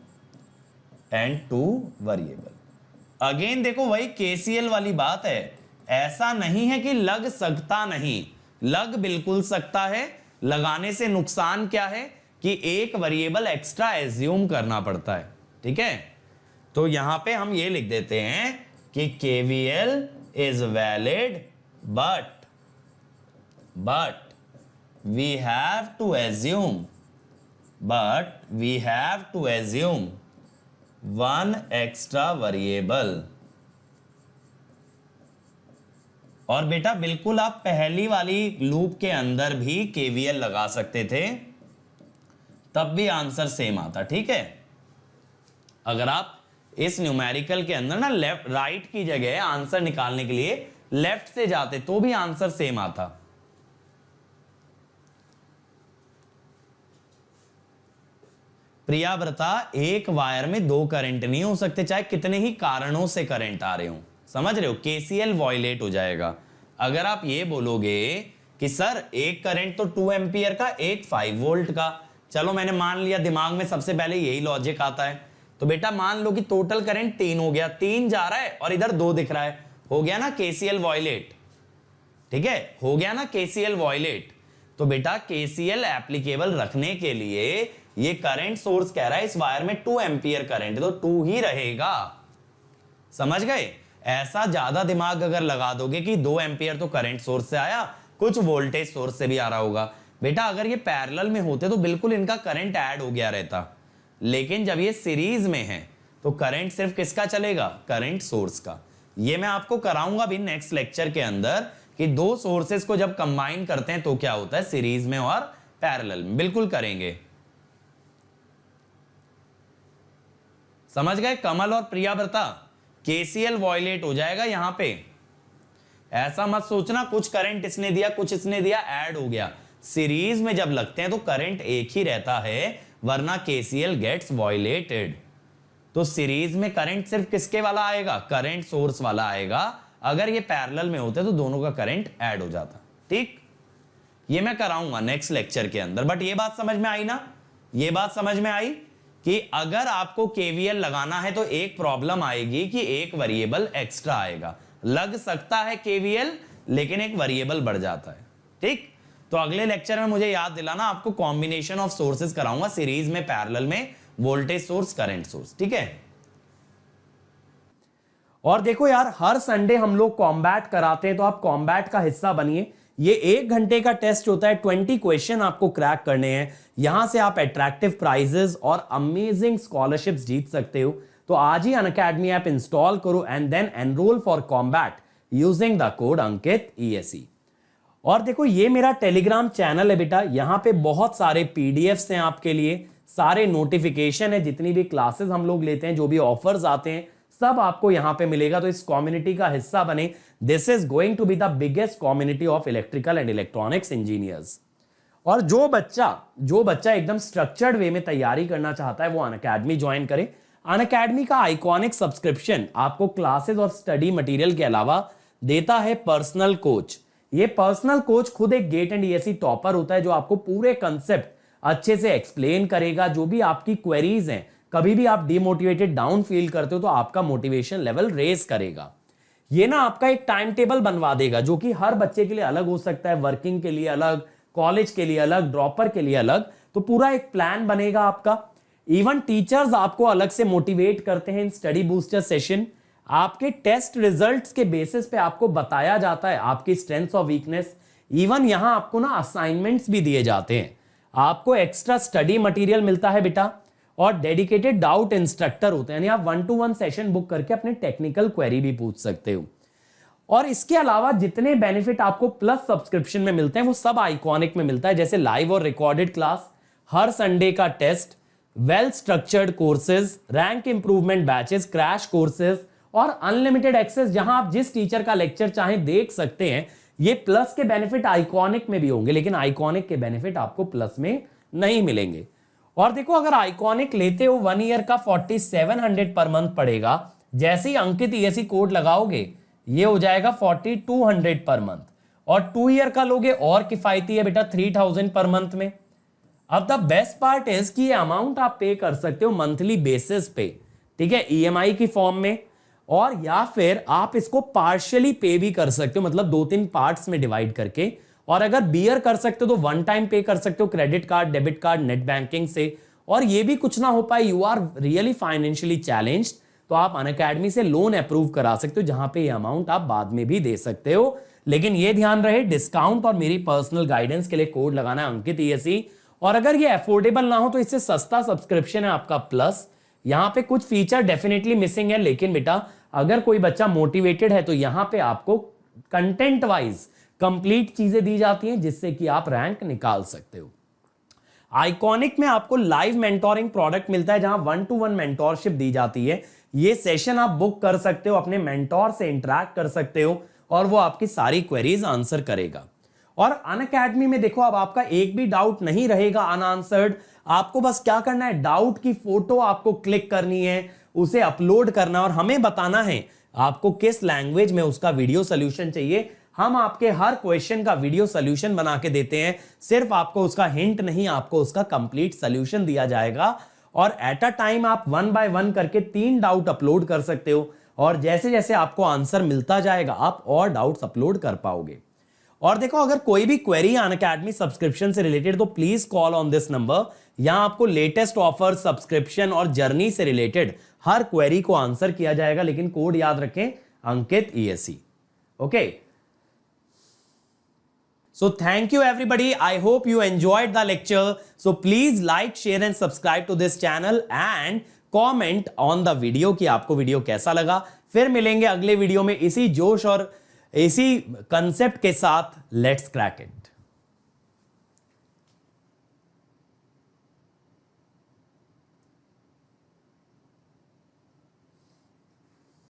एंड 2 वेरिएबल। अगेन देखो वही केसीएल वाली बात है, ऐसा नहीं है कि लग सकता नहीं, लग बिल्कुल सकता है। लगाने से नुकसान क्या है कि एक वेरिएबल एक्स्ट्रा एज्यूम करना पड़ता है, ठीक है। तो यहां पे हम ये लिख देते हैं कि KVL is valid but we have to assume one extra variable। और बेटा बिल्कुल आप पहली वाली लूप के अंदर भी KVL लगा सकते थे, तब भी आंसर सेम आता, ठीक है। अगर आप इस न्यूमेरिकल के अंदर ना लेफ्ट राइट की जगह आंसर निकालने के लिए लेफ्ट से जाते तो भी आंसर सेम आता। प्रियाव्रता, एक वायर में 2 करंट नहीं हो सकते, चाहे कितने ही कारणों से करंट आ रहे हो, समझ रहे हो, केसीएल वॉयलेट हो जाएगा। अगर आप ये बोलोगे कि सर एक करंट तो 2 एम्पियर का, एक 5 वोल्ट का, चलो मैंने मान लिया, दिमाग में सबसे पहले यही लॉजिक आता है, तो बेटा मान लो कि टोटल करंट 3 हो गया, 3 जा रहा है और इधर 2 दिख रहा है, हो गया ना केसीएल वॉयलेट, ठीक है, हो गया ना केसीएल वॉयलेट। तो बेटा केसीएल एप्लीकेबल रखने के लिए ये करंट सोर्स कह रहा है इस वायर में 2 एम्पियर करंट, तो 2 ही रहेगा, समझ गए। ऐसा ज्यादा दिमाग अगर लगा दोगे कि 2 एम्पियर तो करंट सोर्स से आया, कुछ वोल्टेज सोर्स से भी आ रहा होगा, बेटा अगर ये पैरेलल में होते तो बिल्कुल इनका करंट ऐड हो गया रहता, लेकिन जब ये सीरीज में है तो करंट सिर्फ किसका चलेगा, करंट सोर्स का। ये मैं आपको कराऊंगा भी नेक्स्ट लेक्चर के अंदर कि 2 सोर्सेस को जब कंबाइन करते हैं तो क्या होता है सीरीज में और पैरेलल में, बिल्कुल करेंगे, समझ गए। कमल और प्रियाव्रता, केसीएल वॉयलेट हो जाएगा यहां पे, ऐसा मत सोचना कुछ करंट इसने दिया कुछ इसने दिया ऐड हो गया, सीरीज में जब लगते हैं तो करंट एक ही रहता है, वरना केसीएल गेट्स वॉयलेटेड। तो सीरीज में करंट सिर्फ किसके वाला आएगा, करंट सोर्स वाला आएगा। अगर ये पैरेलल में होते तो दोनों का करंट ऐड हो जाता, ठीक। ये मैं कराऊंगा नेक्स्ट लेक्चर के अंदर, बट ये बात समझ में आई ना, ये बात समझ में आई कि अगर आपको केवीएल लगाना है तो एक प्रॉब्लम आएगी कि एक वेरिएबल एक्स्ट्रा आएगा, लग सकता है केवीएल लेकिन एक वेरिएबल बढ़ जाता है, ठीक। तो अगले लेक्चर में मुझे याद दिलाना, आपको कॉम्बिनेशन ऑफ सोर्सेस कराऊंगा, सीरीज में पैरेलल में, वोल्टेज सोर्स करंट सोर्स, ठीक है। और देखो यार हर संडे हम लोग कॉम्बैट कराते हैं, तो आप कॉम्बैट का हिस्सा बनिए। ये 1 घंटे का टेस्ट होता है, 20 क्वेश्चन आपको क्रैक करने हैं, यहां से आप अट्रैक्टिव प्राइजेस और अमेजिंग स्कॉलरशिप्स जीत सकते हो। तो आज ही अनअकैडमी ऐप इंस्टॉल करो and then enroll for Combat using the code Ankit ESE। और देखो ये मेरा टेलीग्राम चैनल है बेटा, यहां पे बहुत सारे पीडीएफ्स हैं आपके लिए, सारे नोटिफिकेशन है, जितनी भी क्लासेस हम लोग लेते हैं, जो भी ऑफर्स आते हैं, सब आपको यहां पे मिलेगा। तो इस कम्युनिटी का हिस्सा बने, this is going to be the biggest community of electrical and electronics engineers. और जो बच्चा एकदम स्ट्रक्चर्ड वे में तैयारी करना चाहता है वो अनअकैडमी ज्वाइन करे। अनअकैडमी का आइकॉनिक सब्सक्रिप्शन आपको क्लासेस और स्टडी मटेरियल के अलावा देता है पर्सनल कोच। ये पर्सनल कोच खुद एक गेट एंड ESE टॉपर होता है, जो आपको पूरे कंसेप्ट अच्छे से एक्सप्लेन करेगा। जो भी आपकी क्वेरीज हैं, कभी भी आप डिमोटिवेटेड डाउन फील करते हो तो आपका मोटिवेशन लेवल रेज करेगा। ये ना आपका एक टाइम टेबल बनवा देगा, जो कि हर बच्चे के लिए अलग हो सकता है, वर्किंग के लिए अलग, कॉलेज के लिए अलग, ड्रॉपर के लिए अलग। तो पूरा एक प्लान बनेगा आपका। इवन टीचर्स आपको अलग से मोटिवेट करते हैं इन स्टडी बूस्टर सेशन। आपके टेस्ट रिजल्ट्स के बेसिस पे आपको बताया जाता है आपकी स्ट्रेंथ्स और वीकनेस। इवन यहां आपको ना असाइनमेंट्स भी दिए जाते हैं, आपको एक्स्ट्रा स्टडी मटेरियल मिलता है बेटा, और डेडिकेटेड डाउट इंस्ट्रक्टर होते हैं, यानी आप 1-to-1 सेशन बुक करके अपने टेक्निकल क्वेरी भी पूछ सकते हो। और इसके अलावा जितने बेनिफिट आपको प्लस सब्सक्रिप्शन में मिलते हैं वो सब आइकॉनिक में मिलता है, जैसे लाइव और रिकॉर्डेड क्लास, हर संडे का test, well structured courses, rank improvement batches, crash courses और अनलिमिटेड एक्सेस, जहां आप जिस टीचर का लेक्चर चाहें देख सकते हैं। ये प्लस के बेनिफिट आइकॉनिक में भी होंगे, लेकिन आइकॉनिक के बेनिफिट आपको प्लस में नहीं मिलेंगे। और देखो, अगर आइकॉनिक लेते हो 1 ईयर का 4700 पर मंथ पड़ेगा, जैसे ही अंकित ESE कोड लगाओगे ये हो जाएगा 4200 पर मंथ, और 2 ईयर का लोगे और किफायती है बेटा 3000 पर मंथ में। अब द बेस्ट पार्ट इज कि ये अमाउंट आप पे कर सकते हो मंथली बेसिस पे, ठीक है, EMI की फॉर्म में, और या फिर आप इसको पार्शियली पे भी कर सकते हो, मतलब 2-3 पार्ट्स में डिवाइड करके। और अगर बियर कर सकते हो तो 1 टाइम पे कर सकते हो credit card, debit card, net banking से। और ये भी कुछ ना हो पाए, you are really financially challenged, तो आप अनअकैडमी से लोन अप्रूव करा सकते हो, जहां पे ये अमाउंट आप बाद में भी दे सकते हो। लेकिन ये ध्यान रहे, डिस्काउंट और मेरी पर्सनल गाइडेंस के लिए कोड लगाना है अंकित ESE। और अगर ये अफोर्डेबल ना हो तो इससे सस्ता सब्सक्रिप्शन है आपका प्लस। यहां पे कुछ फीचर डेफिनेटली मिसिंग है, लेकिन बेटा अगर कोई बच्चा मोटिवेटेड है तो यहां पे आपको कंटेंट वाइज कंप्लीट चीजें दी जाती हैं, जिससे कि आप रैंक निकाल सकते हो। आइकॉनिक में आपको लाइव मेंटोरिंग प्रोडक्ट मिलता है, जहां 1-to-1 मेंटोरशिप दी जाती है। ये सेशन आप बुक कर सकते हो, अपने मेंटोर से इंटरैक्ट कर सकते हो, और वो आपकी सारी क्वेरीज आंसर करेगा। और अनअकैडमी में देखो, अब आपका एक भी डाउट नहीं रहेगा अनआंसर्ड। आपको बस क्या करना है, डाउट की फोटो आपको क्लिक करनी है, उसे अपलोड करना, और हमें बताना है आपको किस लैंग्वेज में उसका वीडियो सोल्यूशन चाहिए। हम आपके हर क्वेश्चन का वीडियो सोल्यूशन बना के देते हैं, सिर्फ आपको उसका हिंट नहीं, आपको उसका कंप्लीट सोल्यूशन दिया जाएगा। और एट अ टाइम आप 1 बाय 1 करके 3 डाउट अपलोड कर सकते हो, और जैसे जैसे आपको आंसर मिलता जाएगा आप और डाउट्स अपलोड कर पाओगे। और देखो, अगर कोई भी क्वेरी अनअकैडमी सब्सक्रिप्शन से रिलेटेड तो please call on this number. यहां आपको लेटेस्ट ऑफर, सब्सक्रिप्शन और जर्नी से रिलेटेड हर क्वेरी को आंसर किया जाएगा, लेकिन कोड याद रखें, अंकित ESE। Okay, so thank you everybody, I hope you enjoyed the lecture, so please like, share and subscribe to this channel and comment on the video कि आपको video कैसा लगा। फिर मिलेंगे अगले वीडियो में इसी जोश और इसी कंसेप्ट के साथ। Let's crack it.